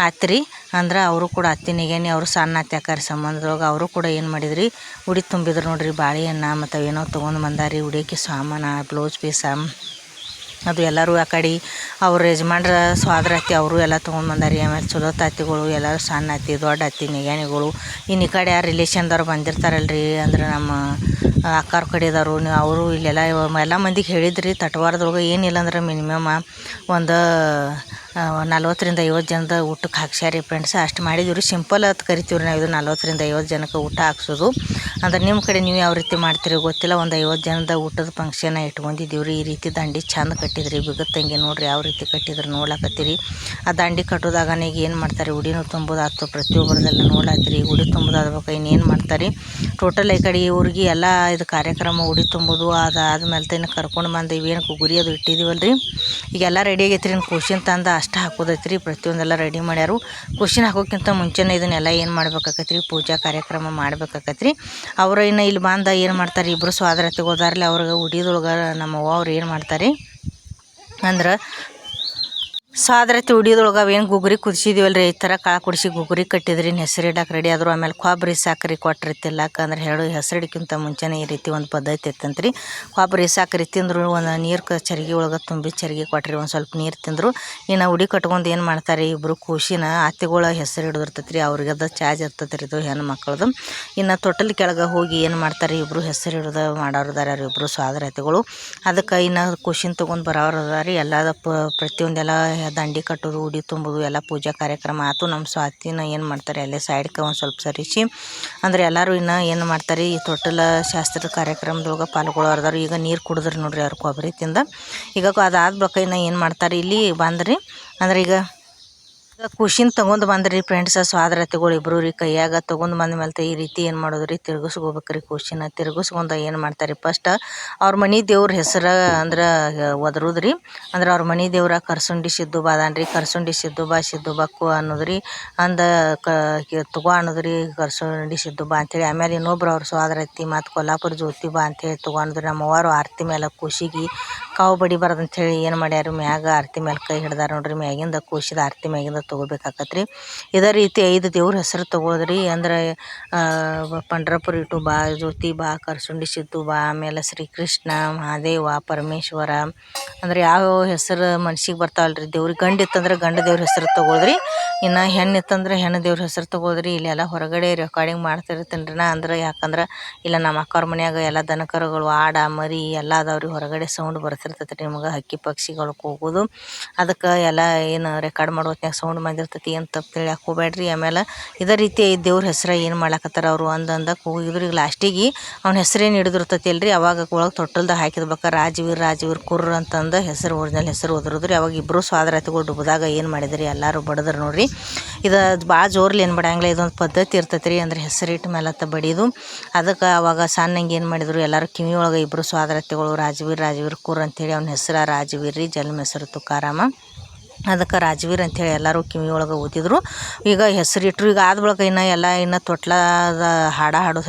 ಅತ್ರಿ ಅಂದ್ರೆ ಅವರು ಕೂಡ ಅತ್ತಿನಿಗೇನೆ ಅವರು ಸಣ್ಣ ಅತ್ತೆ ಅಕ್ಕಾರ ಸಂಬಂಧದೊಳಗೆ ಅವರು ಕೂಡ ಏನು ಮಾಡಿದ್ರಿ ಉಡಿ ತುಂಬಿದ್ರು ನೋಡ್ರಿ. ಬಾಳೆಹಣ್ಣು ಮತ್ತು ಏನೋ ತೊಗೊಂಡು ಬಂದಾರಿ ಉಡಿಯೋಕೆ ಸಾಮಾನು ಬ್ಲೌಸ್ ಪೀಸ ಅದು ಎಲ್ಲರೂ ಆ ಕಡೆ ಅವ್ರ ಯಜಮಾನ್ರ ಸ್ವಾದರತಿ ಅವರು ಎಲ್ಲ ತೊಗೊಂಡು ಬಂದಾರಿ. ಆಮೇಲೆ ಚಲೋ ತಾತಿಗಳು ಎಲ್ಲರೂ ಸಣ್ಣ ಅತ್ತಿ ದೊಡ್ಡ ಅತ್ತಿ ನಿಗ್ಯಾಣಿಗಳು ಇನ್ನು ಈ ಕಡೆ ಯಾರು ರಿಲೇಷನ್ದವ್ರು ಬಂದಿರ್ತಾರಲ್ರಿ ಅಂದ್ರೆ ನಮ್ಮ ಅಕ್ಕಾರ ಕಡೆದವರು ಅವರು ಇಲ್ಲೆಲ್ಲ ಎಲ್ಲ ಮಂದಿಗೆ ಹೇಳಿದ್ರಿ. ತಟ್ವಾರದೊಳಗೆ ಏನಿಲ್ಲ ಅಂದ್ರೆ ಮಿನಿಮಮ್ ಒಂದು 40ರಿಂದ 50 ಜನದ ಊಟಕ್ಕೆ ಹಾಕ್ಸ್ಯಾರಿ ಫ್ರೆಂಡ್ಸ್. ಅಷ್ಟು ಮಾಡಿದೀವಿ ರೀ. ಸಿಂಪಲ್ ಅದು ಕರಿತೀವಿ ನಾವು ಇದು 40ರಿಂದ 50 ಜನಕ್ಕೆ ಊಟ ಹಾಕ್ಸೋದು. ಅಂದ್ರೆ ನಿಮ್ಮ ಕಡೆ ನೀವು ಯಾವ ರೀತಿ ಮಾಡ್ತೀರಿ ಗೊತ್ತಿಲ್ಲ. ಒಂದು 50 ಜನದ ಊಟದ ಫಂಕ್ಷನ್ ಇಟ್ಕೊಂಡಿದ್ದೀವಿ ರೀ. ಈ ರೀತಿ ದಂಡಿ ಚಂದ ಕಟ್ಟಿದ್ರಿ ಬಿಗತ್ತಂಗೆ ನೋಡ್ರಿ ಯಾವ ರೀತಿ ಕಟ್ಟಿದ್ರು ನೋಡ್ಲಾಕತ್ತೀರಿ. ಆ ದಂಡಿ ಕಟ್ಟೋದಾಗ ಈಗ ಏನು ಮಾಡ್ತಾರೆ ಉಡಿನೂ ತುಂಬೋದಾಯ್ತು ಪ್ರತಿಯೊಬ್ಬರದೆಲ್ಲ ನೋಡ್ಲಾತ್ತೀರಿ. ಉಡಿ ತುಂಬೋದಾದ್ಬೇಕು ಇನ್ನೇನು ಮಾಡ್ತಾರೆ ಟೋಟಲ್ ಈ ಕಡೆ ಇವ್ರಿಗೆ ಎಲ್ಲ ಇದು ಕಾರ್ಯಕ್ರಮ ಉಡಿ ತುಂಬೋದು ಅದಾದ್ಮೇಲೆ ತಾನೆ ಕರ್ಕೊಂಡು ಬಂದು ಇವೇನು ಗುಗ್ಗುರಿ ಅದು ಇಟ್ಟಿದ್ದೀವಲ್ರಿ ಈಗೆಲ್ಲ ರೆಡಿ ಆಗೈತ್ರಿ. ಇನ್ನು ಖುಷಿನ ತಂದು ಅಷ್ಟು ಹಾಕೋದೈತ್ರಿ. ಪ್ರತಿಯೊಂದೆಲ್ಲ ರೆಡಿ ಮಾಡ್ಯಾರು. ಖುಷಿನ ಹಾಕೋಕ್ಕಿಂತ ಮುಂಚೆನೇ ಇದನ್ನೆಲ್ಲ ಏನು ಮಾಡ್ಬೇಕಾಕೈತ್ರಿ ಪೂಜಾ ಕಾರ್ಯಕ್ರಮ ಮಾಡ್ಬೇಕಾಕೈತ್ರಿ. ಅವರು ಇನ್ನು ಇಲ್ಲಿ ಬಂದು ಏನು ಮಾಡ್ತಾರೆ ಇಬ್ಬರು ಸ್ವಾದರತಿಗೆ ಹೋದಾರ್ಲಿ ಅವ್ರಿಗೆ ಉಡಿದೊಳಗೆ ನಮ್ಮವ್ವ ಅವ್ರು ಏನು ಮಾಡ್ತಾರೆ ಅಂದ್ರೆ ಸಾದ್ರತಿ ಉಡಿಯೋದೊಳಗೆ ಅವೇನು ಗುಗ್ರಿ ಕುದಿಸಿದೀವಲ್ರಿ ಈ ಥರ ಕಾಳು ಕುಡಿಸಿ ಗುಗ್ರಿ ಕಟ್ಟಿದ್ರಿ ಹೆಸರು ಇಡಕ್ಕೆ ರೆಡಿ ಆದರು. ಆಮೇಲೆ ಕೊಬ್ಬರಿ ಸಕ್ಕರೆ ಕೊಟ್ರಿ ತಿಲ್ಲಕ್ಕ ಅಂದ್ರೆ ಹೆಸರು ಇಡಕ್ಕಿಂತ ಮುಂಚೆನೇ ಈ ರೀತಿ ಒಂದು ಪದ್ಧತಿ ಇತ್ತಂತ್ರಿ. ಕೊಬ್ಬರಿ ಸಕ್ಕರೆ ತಿಂದರು, ಒಂದು ನೀರು ಚರಿಗೆ ಒಳಗೆ ತುಂಬಿ ಚರಿಗೆ ಕೊಟ್ರಿ, ಒಂದು ಸ್ವಲ್ಪ ನೀರು ತಿಂದರು. ಇನ್ನು ಉಡಿ ಕಟ್ಕೊಂಡು ಏನು ಮಾಡ್ತಾರೆ ಇಬ್ಬರು ಖುಷಿನ ಅತ್ತೆಗಳ ಹೆಸರು ಹಿಡಿದಿರ್ತೈತೆ ರೀ. ಅವ್ರಿಗೆ ಅದು ಚಾರ್ಜ್ ಇರ್ತೈತೆ ರೀ ಇದು ಹೆಣ್ಣು ಮಕ್ಕಳದು. ಇನ್ನು ತೊಟ್ಟಲ್ ಕೆಳಗೆ ಹೋಗಿ ಏನು ಮಾಡ್ತಾರೆ ಇಬ್ಬರು ಹೆಸರು ಹಿಡಿದು ಮಾಡೋರ್ದಾರ ಇಬ್ಬರು ಸಾದ್ರತಿಗಳು. ಅದಕ್ಕೆ ಇನ್ನು ಖುಷಿನ ತೊಗೊಂಡು ಬರೋರು ಅದಾರಿ. ಎಲ್ಲದ ಪ್ರತಿಯೊಂದೆಲ್ಲ ದಂಡಿ ಕಟ್ಟೋದು, ಉಡಿ ತುಂಬೋದು ಎಲ್ಲ ಪೂಜಾ ಕಾರ್ಯಕ್ರಮ ಆಯ್ತು. ನಮ್ಮ ಸ್ವಾತಿನ ಏನು ಮಾಡ್ತಾರೆ ಅಲ್ಲೇ ಸೈಡ್ಗೆ ಒಂದು ಸ್ವಲ್ಪ ಸರಿಸಿ ಅಂದರೆ ಎಲ್ಲರೂ ಇನ್ನು ಏನು ಮಾಡ್ತಾರೆ ಈ ತೊಟ್ಟಲ ಶಾಸ್ತ್ರದ ಕಾರ್ಯಕ್ರಮದೊಳಗೆ ಪಾಲ್ಗೊಳ್ಳೋರ್ದಾರು. ಈಗ ನೀರು ಕುಡಿದ್ರಿ ನೋಡ್ರಿ ಅವ್ರು ಕೊಬ್ಬರಿ ತಿಂದ. ಈಗ ಅದಾದ ಬಳಿಕ ಇನ್ನು ಏನು ಮಾಡ್ತಾರೆ ಇಲ್ಲಿ ಬಂದ್ರಿ ಅಂದ್ರೆ ಈಗ ಖುಷಿನ ತೊಗೊಂಡು ಬಂದ್ರಿ ಫ್ರೆಂಡ್ಸ್ ಸ್ವಾದ್ರತಿಗಳು ಇಬ್ಬರು ರೀ. ಕೈಯಾಗ ತೊಗೊಂಡು ಬಂದ ಮೇಲೆ ಈ ರೀತಿ ಏನು ಮಾಡೋದು ರೀ ತಿರ್ಗಿಸ್ಕೋಬೇಕ್ರಿ. ಖುಷಿನ ತಿರ್ಗಿಸ್ಕೊಂಡು ಏನು ಮಾಡ್ತಾರೆ ಫಸ್ಟ್ ಅವ್ರ ಮನೆ ದೇವ್ರ ಹೆಸರು ಅಂದ್ರೆ ಒದರುದ್ರಿ. ಅಂದ್ರೆ ಅವ್ರ ಮನೆ ದೇವ್ರ ಕರ್ಸುಂಡಿ ಸಿದ್ದು ಬಾದಾನ್ ರೀ. ಕರ್ಸುಂಡಿ ಸಿದ್ದು ಬಕ್ಕು ಅನ್ನೋದ್ರಿ ಅಂದ ತಗೋ ಅನ್ನೋದ್ರಿ ಕರ್ಸುಂಡಿ ಸಿದ್ದು ಬಾ ಅಂಥೇಳಿ. ಆಮೇಲೆ ಇನ್ನೊಬ್ರು ಅವ್ರ ಸ್ವಾದ್ರತಿ ಮತ್ತು ಕೊಲ್ಲಾಪುರ ಜ್ಯೋತಿ ಬಾ ಅಂಥೇಳಿ ತೊಗೊಂಡ್ರಿ. ನಮ್ಮವ್ವಾರು ಆರತಿ ಮೇಲೆ ಖುಷಿಗೆ ಕಾವು ಬಡಿಬಾರ್ದು ಅಂಥೇಳಿ ಏನು ಮಾಡ್ಯಾರ ಮ್ಯಾಗ ಆರತಿ ಮೇಲೆ ಕೈ ಹಿಡ್ದಾರ ನೋಡ್ರಿ. ಮ್ಯಾಗಿಂದ ಖುಷಿದ ಆರತಿ ಮ್ಯಾಗಿಂದ ತೊಗೋಬೇಕಾಕತ್ರಿ. ಇದೇ ರೀತಿ 5 ದೇವ್ರ ಹೆಸರು ತೊಗೊಳದ್ರಿ. ಅಂದ್ರೆ ಪಂಡ್ರಪುರ ಇಟ್ಟು ಬಾ, ಜ್ಯೋತಿ ಬಾ, ಕರ್ಸುಂಡಿ ಸಿದ್ದು ಬಾ, ಆಮೇಲೆ ಶ್ರೀಕೃಷ್ಣ, ಮಹಾದೇವ, ಪರಮೇಶ್ವರ ಅಂದ್ರೆ ಯಾವ ಹೆಸರು ಮನ್ಸಿಗೆ ಬರ್ತಾವಲ್ರಿ ದೇವ್ರಿಗೆ. ಗಂಡು ಇತ್ತಂದ್ರೆ ಗಂಡ ದೇವ್ರ ಹೆಸರು ತೊಗೊಳ್ದ್ರಿ. ಇನ್ನು ಹೆಣ್ಣು ಇತ್ತಂದ್ರೆ ಹೆಣ್ಣು ದೇವ್ರ ಹೆಸರು ತೊಗೊಳ್ದ್ರಿ. ಇಲ್ಲೆಲ್ಲ ಹೊರಗಡೆ ರೆಕಾರ್ಡಿಂಗ್ ಮಾಡ್ತಿರ್ತೀನಿ ರೀ ನಾ. ಅಂದ್ರೆ ಯಾಕಂದ್ರೆ ಇಲ್ಲ ನಮ್ಮ ಅಕ್ಕವ್ರ ಮನ್ಯಾಗ ಎಲ್ಲ ದನಕರುಗಳು ಆಡ ಮರಿ ಎಲ್ಲ ಅದಾವ್ರಿ. ಹೊರಗಡೆ ಸೌಂಡ್ ಬರ್ತಿರ್ತೈತೆ ರೀ ನಿಮ್ಗೆ ಹಕ್ಕಿ ಪಕ್ಷಿಗಳು ಕೂಗೋದು. ಅದಕ್ಕೆ ಎಲ್ಲ ಏನು ರೆಕಾರ್ಡ್ ಮಾಡೋ ಹೊತ್ನ್ಯಾಗ ಸೌಂಡ್ ಬಂದಿರ್ತೈತಿ, ಏನು ತಪ್ಪು ತಿಳಿಯಾಕೆ ಹೋಗ್ಬೇಡ್ರಿ. ಆಮೇಲೆ ಇದೇ ರೀತಿ ದೇವ್ರ ಹೆಸರು ಏನು ಮಾಡ್ಲಕತ್ತಾರ ಅವರು ಅಂದಕ್ಕೆ ಹೋಗಿದ್ರು. ಈಗ ಲಾಸ್ಟಿಗೆ ಅವ್ನ ಹೆಸರೇನು ಹಿಡಿದಿರ್ತೈತಿ ಅಲ್ರಿ ಅವಾಗ ಒಳಗೆ ತೊಟ್ಟಲ್ದಾಗ ಹಾಕಿದ್ಬೇಕಾರೆ ರಾಜವೀರ್ ಕುರ್ರ ಅಂತಂದು ಹೆಸರು ಒರಿಜಿನಲ್ ಹೆಸರು ಓದಿರೋದ್ರಿ. ಅವಾಗ ಇಬ್ಬರು ಸ್ವಾದ್ರತಿಗಳು ಡುಬ್ದಾಗ ಏನು ಮಾಡಿದ್ರಿ ಎಲ್ಲರೂ ಬಡದ್ರು ನೋಡ್ರಿ. ಇದು ಭಾಳ ಜೋರ್ಲಿ ಏನು ಬಡಿಯಂಗಿಲ್ಲ, ಇದೊಂದು ಪದ್ಧತಿ ಇರ್ತೈತೆ ರೀ. ಅಂದ್ರೆ ಹೆಸರಿಟ್ಟು ಮೇಲತ್ತ ಬಡಿದು. ಅದಕ್ಕೆ ಅವಾಗ ಸಣ್ಣಂಗೆ ಏನು ಮಾಡಿದ್ರು ಎಲ್ಲರೂ ಕಿವಿ ಒಳಗೆ ಇಬ್ಬರು ಸ್ವಾದ್ರತಿಗಳು ರಾಜವೀರ್ ಕುರ್ ಅಂಥೇಳಿ ಅವ್ನ ಹೆಸರು ರಾಜವೀರ್ ರೀ. ಜನ್ಮ ಹೆಸರು ತುಕಾರಾಮ. ಅದಕ್ಕೆ ರಾಜವೀರ್ ಅಂಥೇಳಿ ಎಲ್ಲರೂ ಕಿವಿ ಒಳಗೆ ಓದಿದ್ರು. ಈಗ ಹೆಸರಿಟ್ರು. ಈಗ ಆದ ಬಳಿಕ ಇನ್ನು ತೊಟ್ಲದ ಹಾಡೋ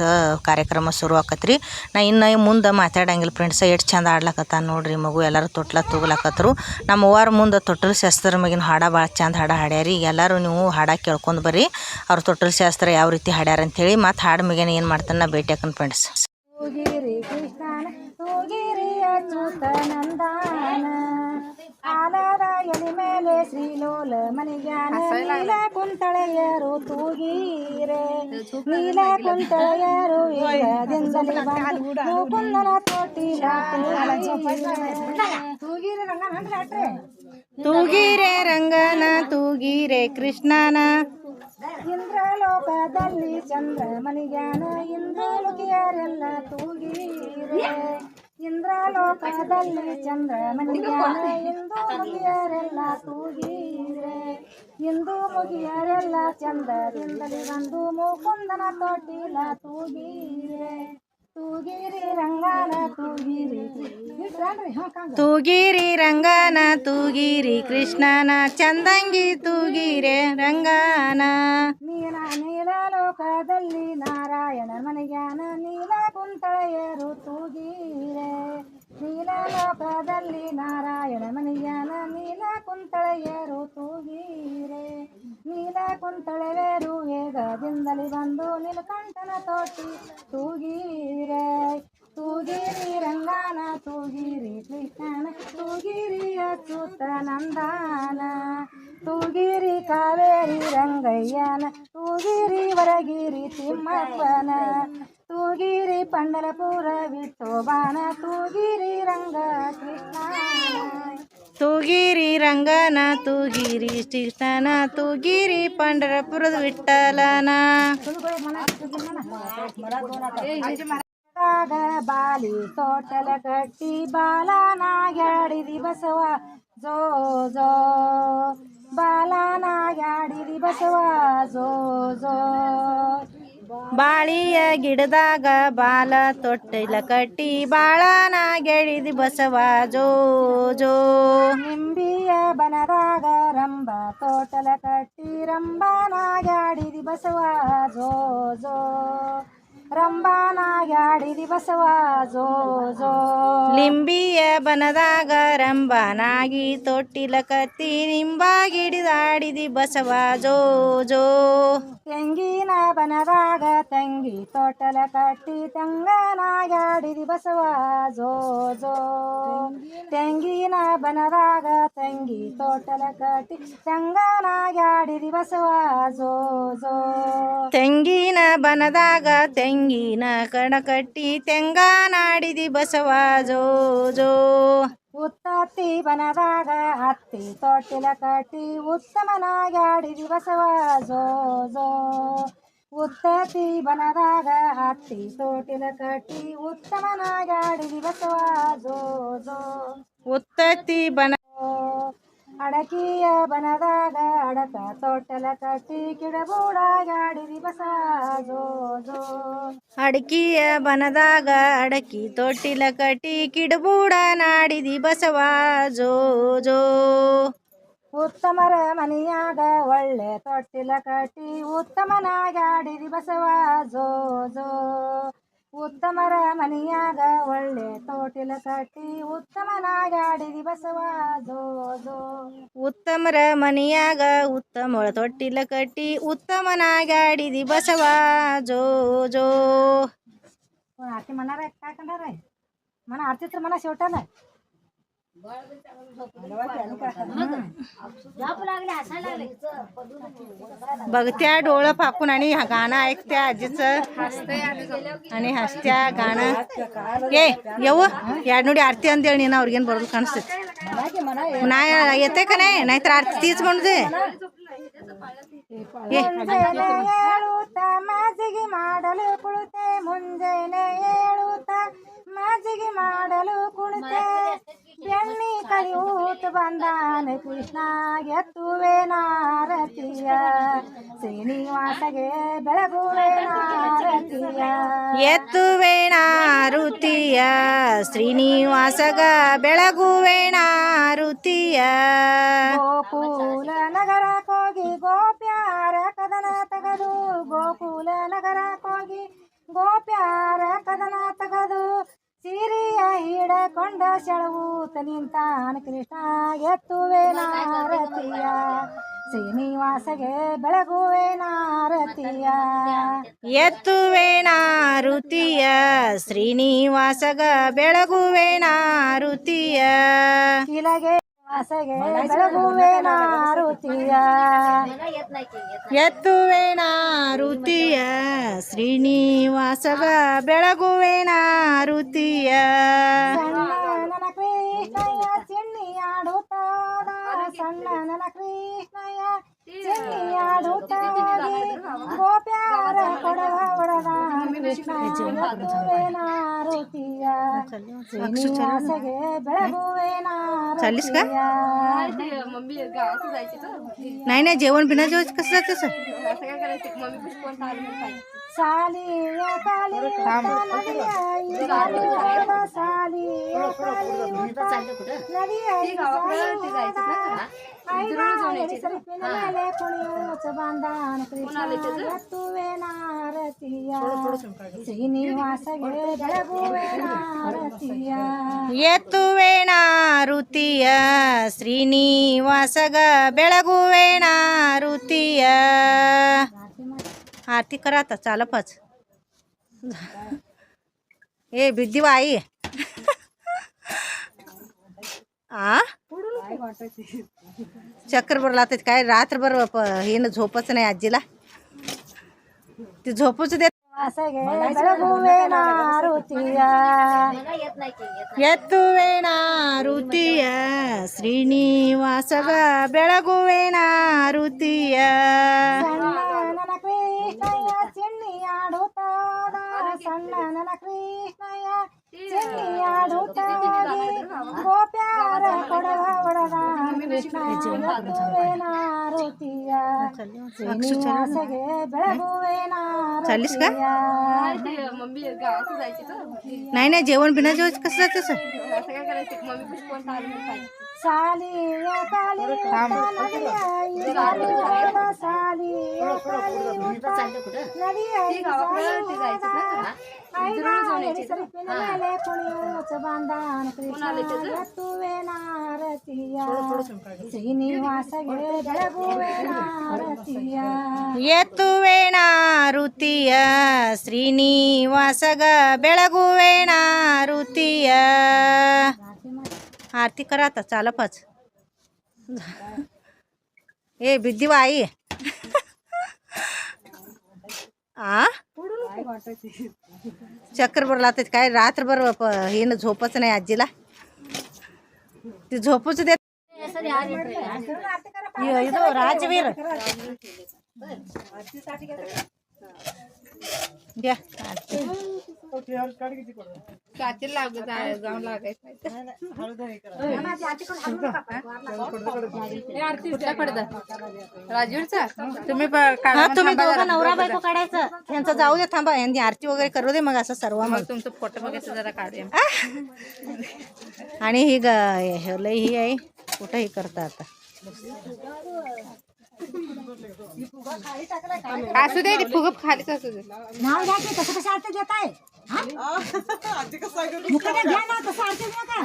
ಕಾರ್ಯಕ್ರಮ ಶುರು ಆಕತ್ರಿ. ನಾ ಇನ್ನು ಮುಂದೆ ಮಾತಾಡಂಗಿಲ್ಲ ಫ್ರೆಂಡ್ಸ. ಎಷ್ಟು ಚಂದ ಆಡ್ಲಕತ್ತ ನೋಡ್ರಿ ಮಗು. ಎಲ್ಲರೂ ತೊಟ್ಲ ತೂಗ್ಲಕತ್ತರು. ನಮ್ಮ ಅವ್ವಾರ ಮುಂದೆ ತೊಟ್ಟಲ್ ಶಾಸ್ತ್ರ ಮಗಿನ ಹಾಡ ಭಾಳ ಚಂದ ಹಾಡ್ಯಾರಿ. ಈಗ ಎಲ್ಲರೂ ನೀವು ಹಾಡ ಕೇಳ್ಕೊಂಡು ಬರ್ರಿ ಅವ್ರ ತೊಟ್ಟಲ್ ಶಾಸ್ತ್ರ ಯಾವ ರೀತಿ ಹಾಡ್ಯಾರ ಅಂಥೇಳಿ. ಮತ್ತು ಹಾಡು ಮಗಿನ ಏನು ಮಾಡ್ತಾನೆ ನಾ ಭೇಟಿ ಹಾಕನ್ ಫ್ರೆಂಡ್ಸ್. ತೂಗಿರಿ ಕೃಷ್ಣನ ತೂಗಿರಿ ಅಚ್ಯುತ ನಂದಾನ, ಆಲದ ಎಲಿ ಮೇಲೆ ಶ್ರೀಲೋಲ ಮನಿಗ್ಯಾನ, ನೀಲ ಕುಂತಳೆಯರು ತೂಗೀರೆ, ನೀಲ ಕುಂತಳೆಯರು ಇಲ್ಲದಿಂದಲೇ ಬಂದು ಮುಕುಂದನ ತೋಟಿಲ ತೂಗಿರೆ ರಂಗನ ತೂಗಿರೆ ಕೃಷ್ಣನ. ಇಂದ್ರಲೋಕದಲ್ಲಿ ಚಂದ್ರ ಮನಿಗ್ಯಾನ, ಇಂದ್ರಲೋಕಿಯರೆಲ್ಲ ತೂಗಿರೆ, ಇಂದ್ರಲೋಕದಲ್ಲಿ ಚಂದ್ರ ಮನಿಗ್ಯಾನ, ಇಂದು ಮುಗಿಯರೆಲ್ಲ ತೂಗಿರೆ, ಇಂದು ಮುಗಿಯರೆಲ್ಲ ಚಂದದಿಂದಲೇ ಬಂದು ಮುಕುಂದನ ತೊಟ್ಟಿಲ ತೂಗಿರೆ, ತೂಗಿರಿ ರಂಗನ ತೂಗಿರಿ ತೂಗಿರಿ ರಂಗನ ತೂಗಿರಿ ಕೃಷ್ಣನ, ಚಂದಂಗಿ ತೂಗಿರೆ ರಂಗನ. ನೀಲಲೋಕದಲ್ಲಿ ನಾರಾಯಣ ಮನಿಗ್ಯಾನ, ನೀಲ ಕುಂತಳೆಯರು ತೂಗಿರೆ, ನೀಲಲೋಕದಲ್ಲಿ ನಾರಾಯಣ ಮನಿಗ್ಯಾನ, ನೀಲ ಕುಂತಳೆಯರು ತೂಗಿರೆ, ನೀಲ ಕುಂತಳೆಯರು ವೇಗದಿಂದಲೇ ಬಂದು ನೀಲಕಂಠನ ತೋಟಿ ತೂಗಿರೆ, ತೂಗಿರಿ ರಂಗನ ತೂಗಿರಿ ಕೃಷ್ಣನ, ತೂಗಿರಿ ಅಚ್ಯುತ ನಂದನ, ತೂಗಿರಿ ಕಾವೇರಿ ರಂಗಯ್ಯನ, ತೂಗಿರಿ ವರಗಿರಿ ತಿಮ್ಮಪ್ಪನ, ತೂಗಿರಿ ಪಂಡರಪುರ ವಿಠೋಬಾನ, ತೂಗಿರಿ ರಂಗ ಕೃಷ್ಣ, ತೂಗಿರಿ ರಂಗನ ತೂಗಿರಿ ಕೃಷ್ಣನ, ತೂಗಿರಿ ಪಂಡರಪುರದ ವಿಠಲನ. ಬಾಲಿ ತೋಟಲ ಕಟ್ಟಿ ಬಾಲನಾಗ್ಯಾಡಿದಿ ಬಸವ ಜೋ ಜೋ, ಬಾಲನಾಗ್ಯಾಡಿದಿ ಬಸವ ಜೋ ಜೋ, ಬಾಳಿಯ ಗಿಡದಾಗ ಬಾಲ ತೊಟ್ಟಿಲ ಕಟ್ಟಿ ಬಾಳನಾಗೆಳಿದಿ ಬಸವ ಜೋ ಜೋ, ನಿಂಬಿಯ ಬನದಾಗ ರಂಬ ತೋಟಲ ಕಟ್ಟಿ ರಂಬನಾಗ್ಯಾಡಿದಿ ಬಸವ ಜೋ ಜೋ, ರಂಬಾನಾಗ್ಯಾಡಿದಿ ಬಸವ ಜೋ ಜೋ ಲಿಂಬಿಯ ಬನದಾಗ ರಂಬನಾಗಿ ತೊಟ್ಟಿಲ ಕತ್ತಿ ನಿಂಬಾಗಿಡಿದಾಡಿದಿ ಬಸವ ಜೋ ಜೋ ತೆಂಗಿನ ಬನದಾಗ ತಂಗಿ ತೊಟ್ಟಲ ಕಟ್ಟಿ ತಂಗನಾಗ್ಯಾಡಿದಿ ಬಸವ ಜೋ ಜೋ ತೆಂಗಿನ ಬನದಾಗ ತಂಗಿ ತೊಟ್ಟಲ ಕಟ್ಟಿ ತಂಗನಾಗ್ಯಾಡಿದಿ ಬಸವ ಜೋ ಜೋ ತೆಂಗಿನ ಬನದಾಗ ತೆಂಗಿನ ಕಣ ಕಟ್ಟಿ ತೆಂಗಾನಾಡಿದಿ ಬಸವ ಜೋ ಜೋ ಉತ್ತತ್ತಿ ಬನದಾಗ ಹತ್ತಿ ತೊಟ್ಟಿಲ ಕಟ್ಟಿ ಉತ್ತಮನಾಗ್ಯಾಡಿದಿ ಬಸವ ಜೋ ಜೋ ಉತ್ತತ್ತಿ ಬನದಾಗ ಹತ್ತಿ ತೊಟ್ಟಿಲ ಕಟ್ಟಿ ಉತ್ತಮನಾಗ್ಯಾಡಿದಿ ಬಸವ ಜೋ ಜೋ ಉತ್ತತ್ತಿ ಬನ ಅಡಕಿಯ ಬನದಾಗ ಅಡಕ ತೊಟ್ಟಲ ಕಟ್ಟಿ ಕಿಡಬೂಡಾಗ್ಯಾಡಿದಿ ಬಸವ ಜೋ ಜೋ ಅಡಕಿಯ ಬನದಾಗ ಅಡಕಿ ತೊಟ್ಟಿಲ ಕಟ್ಟಿ ಕಿಡಬೂಡ ನಾಡಿದಿ ಬಸವ ಜೋ ಜೋ ಉತ್ತಮರ ಮನೆಯಾಗ ಒಳ್ಳೆ ತೊಟ್ಟಿಲ ಕಟ್ಟಿ ಉತ್ತಮನಾಗ್ಯಾಡಿದಿ ಬಸವ ಜೋ ಜೋ ಉತ್ತಮರ ಮನೆಯಾಗ ಒಳ್ಳೆ ತೊಟ್ಟಿಲ ಕಟ್ಟಿ ಉತ್ತಮನಾಗ್ಯಾಡಿದಿ ಬಸವ ಜೋ ಜೋ ಉತ್ತಮರ ಮನೆಯಾಗ ಉತ್ತಮ ತೊಟ್ಟಿಲ ಕಟ್ಟಿ ಉತ್ತಮನಾಗ್ಯಾಡಿದಿ ಬಸವ ಜೋ ಜೋ ಆರತಿ ಮನಾರ ಕಾಕಂಡಾರ ಮನ ಆರ್ತಿತ್ರ ಮನ ಶಿವಟಲ್ಲ बघत्या डोळं फाकून आणि गाणं ऐकत्या आजीचं आणि हसत्या गाणं ಏ ಯವ್ವ ಎರಡು ನೋಡಿ ಆರತಿ ಅಂತೇಳಿ ನೀನು ಅವ್ರಿಗೇನು ಬರೋದು ಕಾಣಿಸ್ತೈತಿ ನಾ ಎತ್ತೆ ಕಣೆ ನಾಯ್ತರ ಆರತಿ ತೀರ್ಸ್ಕೊಂಡ್ದೆ ಹೇಳುತ್ತ ಮಾಜಿಗೆ ಮಾಡಲು ಕುಳಿತೆ ಮುಂಜಾನೆ ಹೇಳುತ್ತ ಮಾಜಿಗೆ ಮಾಡಲು ಕುಳಿತೆ ಬೆಣ್ಣಿ ಕಲಿಯೂತ ಬಂದಾನ ಕೃಷ್ಣ ಎತ್ತುವೆ ನಾರತಿಯ ಶ್ರೀನಿವಾಸಗೆ ಬೆಳಗುವೆ ನಾರತಿಯ ಎತ್ತುವೆ ನಾರುತಿಯ ಶ್ರೀನಿವಾಸಗ ಬೆಳಗುವೆ ನಾರುತಿಯ ಗೋಕುಲ ನಗರಕ್ಕೋಗಿ ಗೋಪ್ಯಾರ ಕದನ ತೆಗೆದು ಗೋಕುಲ ನಗರಕ್ಕೋಗಿ ಗೋಪ್ಯಾರ ಕದನ ತೆಗೆದು ಸಿರಿಯ ಹಿಡಕೊಂಡ ಸೆಳವೂತ ನಿಂತಾನ ಕೃಷ್ಣ ಎತ್ತುವೆ ನಾರತಿಯ ಶ್ರೀನಿವಾಸಗೆ ಬೆಳಗುವೆ ನಾರತಿಯ ಎತ್ತುವೆ ನಾರುತಿಯ ಶ್ರೀನಿವಾಸಗ ಬೆಳಗುವೆ ನಾರುತಿಯ ಕಿಲಗೆ ವಾಸಗೆ ಬೆಳಗುವೆ ನಾರುತಿಯ ಎತ್ತುವೆ ನಾರುತಿಯ ಶ್ರೀನಿವಾಸಗ ಬೆಳಗುವೆ ನಾರುತಿಯ ಸಣ್ಣ ನನ್ನ ಕೃಷ್ಣಯ್ಯ ಚಿಣ್ಣಿಯಾಡುತ್ತಾದ ಸಣ್ಣ ನನ್ನ ಕೃಷ್ಣಯ್ಯ ಚಿಣ್ಣಿಯಾಡುತ್ತಾಗಿ ಗೋಪ್ಯಾರ ಕೊಡವ ಒಡದ ಕೃಷ್ಣ ಎತ್ತುವೆ ನಾರುತಿಯ ಶ್ರೀನಿವಾಸಗೆ ಬೆಳಗುವೆ ನಾರುತಿಯ नाही नाही जेवण बिना जेवण कसं जातं सर ಸಾಲಿಯ ಕಾಲಿ ನದಿಯ ಸಾಲಿಯ ಕಾಲಿ ನದಿಯ ಸರಿಪಿನ ಮೇಲೆ ಕುಣಿಯೂಚ ಬಾಂಧಾನ ಕೃಷ್ಣ ಎತ್ತುವೆ ನಾರತಿಯ ಶ್ರೀನಿವಾಸಗೆ ಬೆಳಗುವೆ ನಾರತಿಯ ಎತ್ತುವೆ ನಾರುತಿಯ ಶ್ರೀನಿವಾಸಗ ಬೆಳಗುವೆ ನಾರುತಿಯ आरती करा आता चालपच ए बिद्दी बाई आ चक्कर भरला तर काय रात्रभर हिनं झोपच नाही आजीला ती झोपूच देत ವಾಸಗೆ ಬೆಳಗುವೆ ನಾರುತಿಯ ಎತ್ತುವೆ ನಾರುತಿಯ ಶ್ರೀನಿವಾಸಗ ಬೆಳಗುವೆ ನಾರುತಿಯ ಸಣ್ಣ ನನ್ನ ಕೃಷ್ಣಯ್ಯ ಚಿಣ್ಣಿಯಾಡುತ್ತಾದ ಸಣ್ಣ ನನ್ನ ಕೃಷ್ಣಯ್ಯ ಚಿಣ್ಣಿಯಾಡುತ್ತಾಗಿ ಗೋಪ್ಯಾರ कार ಕೊಡವ ಒಡದಾನ ಕೃಷ್ಣ ಎತ್ತುವೇನ ಋತಿಯ ಶ್ರೀನಿವಾಸಗೆ ಬೆಳಗುವೇನ चालीस का? ಋತಿಯ नाही नाही जेवण बिना जेवायचं कसं जातं सर ಸಾಲಿಯ ಕಾಲಿ ನದಿಯ ಈಜಾಡುವಾಗ ಸಾಲಿಯ ಕಾಲಿ ನದಿಯ ಸರಿಪಿನ ಮೇಲೆ ಕುಣಿಯೋಚ ಬಾಂಧಾನ ಕೃಷ್ಣ ಎತ್ತುವೆ ನಾರತಿಯ ಶ್ರೀನಿವಾಸಗೆ ಬೆಳಗುವೆ ನಾರತಿಯ ಎತ್ತುವೇಣ ಋತಿಯ ಶ್ರೀನಿವಾಸಗ ಬೆಳಗುವೇಣ ಋತಿಯ आरती करा आता चालपच ए बिद्दीवा आई आ चक्कर भरला तर काय रात्रभर हिनं झोपच नाही आजीला ती झोपूच देत ಇದು ರಾಜವೀರ द्या तुम्ही हा तुम्ही दोघं नवरा बायको काढायचं त्यांचं जाऊ दे थांबा यांनी आरती वगैरे करू दे मग असं सर्व मग तुमचं फोटो बघायचं जरा काढूया आणि ही लय ही आहे कुठं ही करता आता असू दे फुग खालीच असू दे नाव घ्या की कसं कसं अर्थ घेत आहे मुखाने घ्या ना तसं अर्थ घ्या का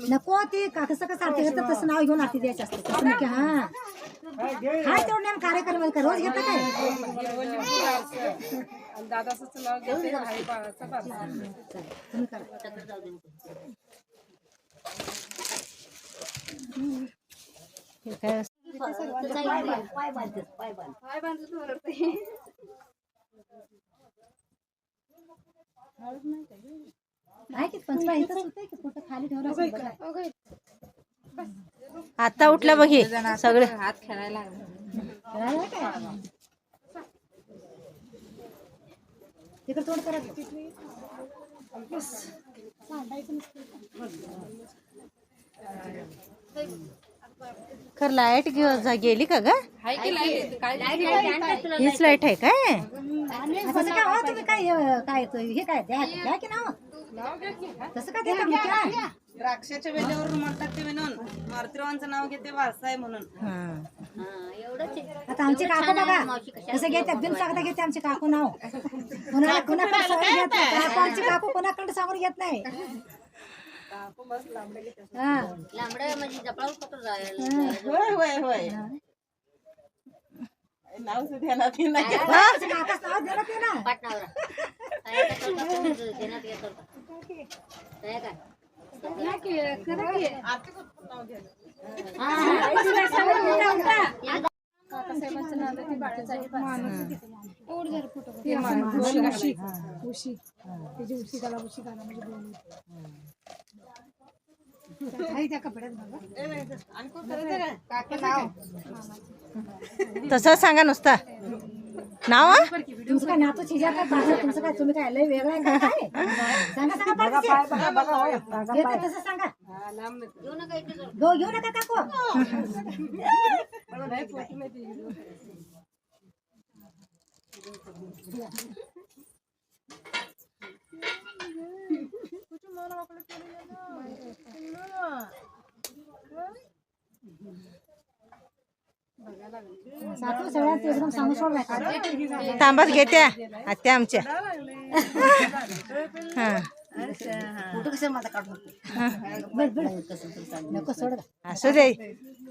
नको ती कसं कसं अर्थ घेतात तसं नाव घेऊन आरती द्यायचं असतं तसं नक्की हा काय तेवढं कार्यक्रम रोज घेता काय आता उठला बघी सगळे हात खेळायला तिकडे तोंड करत खर लाईट गेली का ग हीच लाईट आहे काय तसं काय हो तुम्ही काय काय हे काय द्या की नाव तसं काय देता मी काय द्राक्षाच्या वेल्यावरून म्हणतात ते म्हणून मारुतीरावांचं नाव घेते वारसाय म्हणून आता आमचे काकू बघा कसं घेते बिन सांगता घेते आमचे काकू नाव कोणाला कोणाकडे सांगून घेत नाही काकू आमचे काकू कोणाकडे सांगून घेत नाही होय होय होय नाव सुद्धा ना ते नाही आमचे काकाच नाव दिलं ते ना तसं सांगा नुसता नाव तुमचं काय नातू चिजा काय पाहता तुमचं काय तुम्ही काय लय वेगळं आहे का काय सांगा सांगा पाहिजे तसं सांगा घेऊ नका काकू सातू सगळ्यांत एकदम सांगू सोडवायचं तांबाच घेत्या आत्या आमच्या हा नको सोड असू दे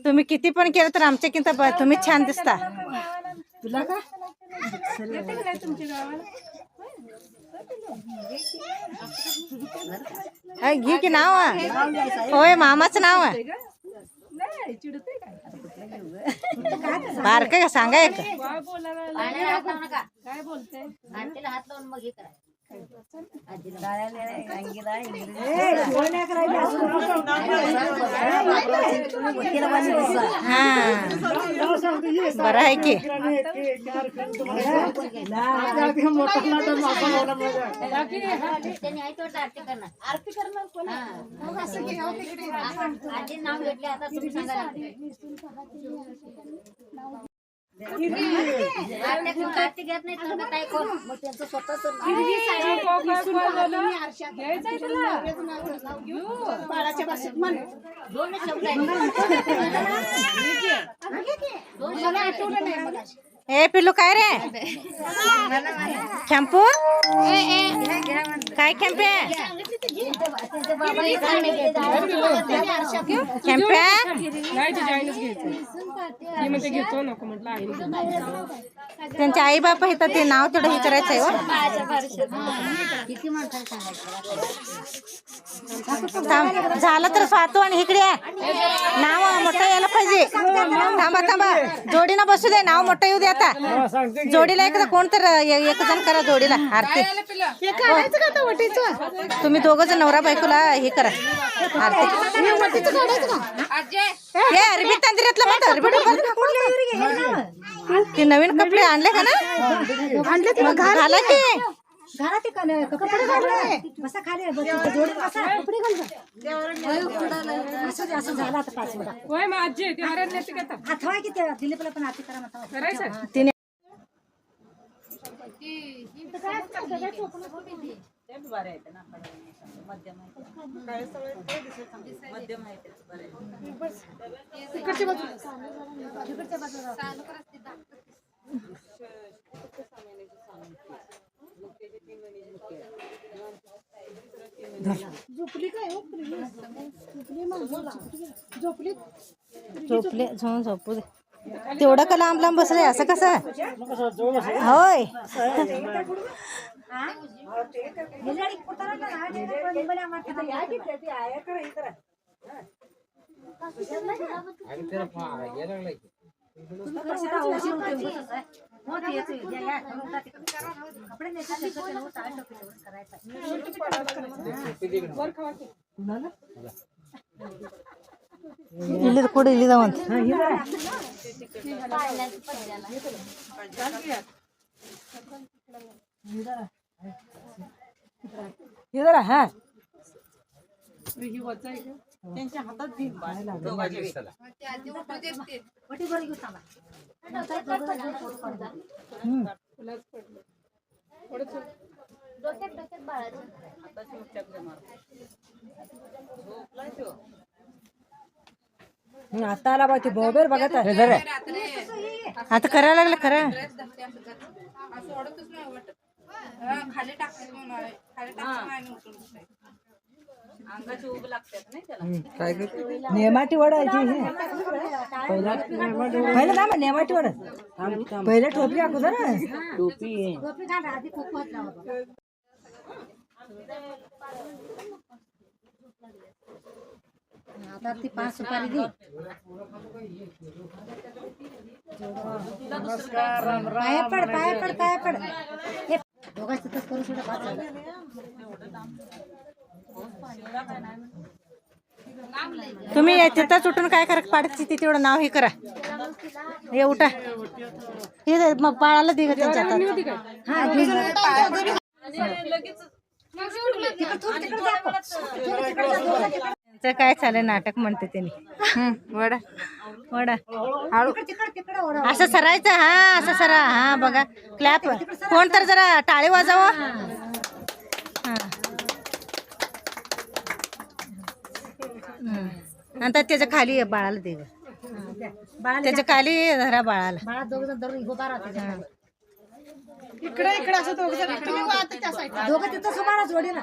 तुम्ही किती पण केलं तर आमच्याकिंत तुम्ही छान दिसता तुला का घे की नाव होय मामाचं नाव आहे बारक का सांगा एक बरं आहे की ए पिल्लू काय रे खेंपू काय खेंपे खेंप्या त्यांच्या आई बाप इथं ते नाव तेवढं हे करायचंय हो झालं तर स्वातू आणि इकडे नाव मोठं यायला पाहिजे थांबा थांबा जोडीनं बसू दे नाव मोठं येऊ दे आता जोडीला एकदा कोण तर एक जण करा जोडीला आरती तुम्ही दोघं जण नवरा बायकोला हे करा आरती हे अरबी तांदऱ्यातलं मग अरबी ते नवीन कपडे आणले का ना मग घाला की घरात कपडे घालले बसा खाली जोडी बसा कपडे घाल असं असं झालं आता 5 मिनिटं अथवा की ते दिलीपला पण आरती करा म्हणता तिने झोपले झोपू दे तेवढं का लांब लांब बसले असं कसं होय ಇಲ್ಲಿ ಕೂಡ ಇಲ್ಲಿದಾವಂತ ಇದರ ಹಾ त्यांच्या हातात आता आला बघ ते बरोबर बघत आता करायला लागलं खरं अंगाची उब लागतात नाही त्याला नेमाटी वडायची पहिलं ना नेमाटी वड पहिलं टोपी आखू ना टोपी आता ती 5 सुपारी दे पाया पड हे दोघांचं तसं करू सोडा बात झालं तुम्ही तिथंच उठून काय करा पाडची ती तेवढं नाव हे करा हे उठा हे मग बाळाला दे ग त्यांच्या हातात हा त्यांचं काय चाललंय नाटक म्हणते त्यांनी वडा वडा असं सरायचं हा असं सरा हा बघा क्लॅप कोण तर जरा टाळी वाजावं हा नंतर त्याच्या खाली बाळाला दे त्याच्या खाली धरा बाळाला इकडे असं दोघं तिथं सुमारा जोडीला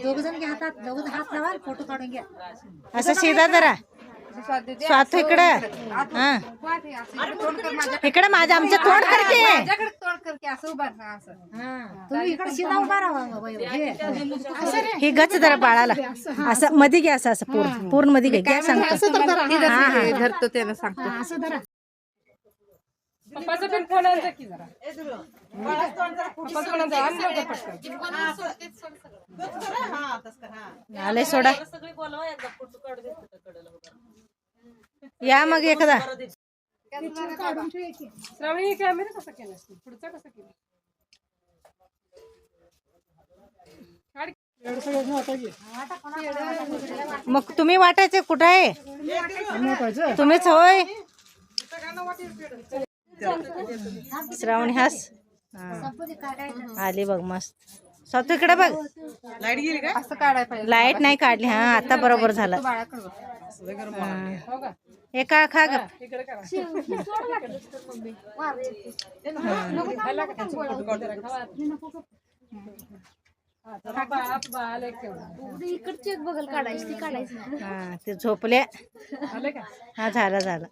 दोघ जण घ्या हातात दोघ हात लावा फोटो काढून घ्या असं सीधा जरा स्वातू इकडं हा इकडं माझ्या आमच्या तोंड करते तुम्ही इकडे सीधा उभा राहा हे गच जरा बाळाला असं मध्ये घ्या असं असं पूर्ण मध्ये घ्या सांगतो धरतो त्याला सांगतो पप्पाचा पण फोन आणजा की जरा पप्पाचा फोन आणजा आण लवकर पटकन आले सोडा या मग एकदा श्रावणी कॅमेरा कसा केला पुढचा कसा केला मग तुम्ही वाटायचे कुठं आहे तुम्हीच होय श्रावणी हास आली बघ मस्त स्वतः इकडे बघ लाईट गेली का असं काढायला पाहिजे लाईट नाही काढली हा आता बरोबर झालं हे का खा ग इकडे करा इकडची बघल काढायची ती काढायची हा ते झोपले आले का हा झालं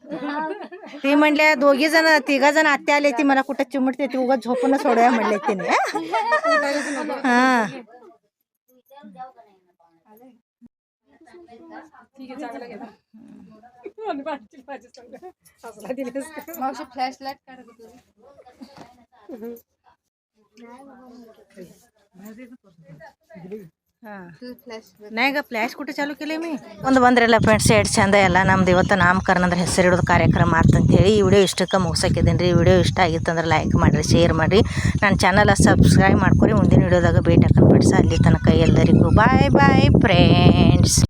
ती म्हणल्या दोघी जण तिघा जण आत्या आले ती मला कुठं चिमटते ती उगाच झोपून सोडूया म्हणले तिने हा ठीक आहे चांगलं गेला आणि भाजी सगळं हसला दिलेस का मावशी फ्लॅश लाईट काढत हा फ्लॅश नाही ಗ ಫ್ಲ್ಯಾಶ್ ಕುಟ್ಟ ಚಾಲು ಕೇಳಿ ಮೀ ಒಂದು ಬಂದ್ರಲ್ಲ ಫ್ರೆಂಡ್ಸ್ ಎರಡು ಚಂದ ಎಲ್ಲ ನಮ್ದು ಇವತ್ತು ನಾಮಕರಣ ಅಂದ್ರೆ ಹೆಸರಿಡೋದು ಕಾರ್ಯಕ್ರಮ ಅಂತಂತೇಳಿ ಈ ವಿಡಿಯೋ ಇಷ್ಟಕ್ಕೆ ಮುಗಿಸೋಕಿದ್ದೀನಿ ರೀ ವಿಡಿಯೋ ಇಷ್ಟ ಆಗಿತ್ತಂದ್ರೆ ಲೈಕ್ ಮಾಡಿರಿ ಶೇರ್ ಮಾಡಿರಿ ನನ್ನ ಚಾನಲ್ ಸಬ್ಸ್ಕ್ರೈಬ್ ಮಾಡ್ಕೊರಿ ಮುಂದಿನ ವಿಡಿಯೋದಾಗ ಭೇಟಿ ಹಾಕೊಂಡು ಬಿಡಿಸ ಅಲ್ಲಿ ತನಕ ಎಲ್ಲರಿಗೂ ಬಾಯ್ ಬಾಯ್ ಫ್ರೆಂಡ್ಸ್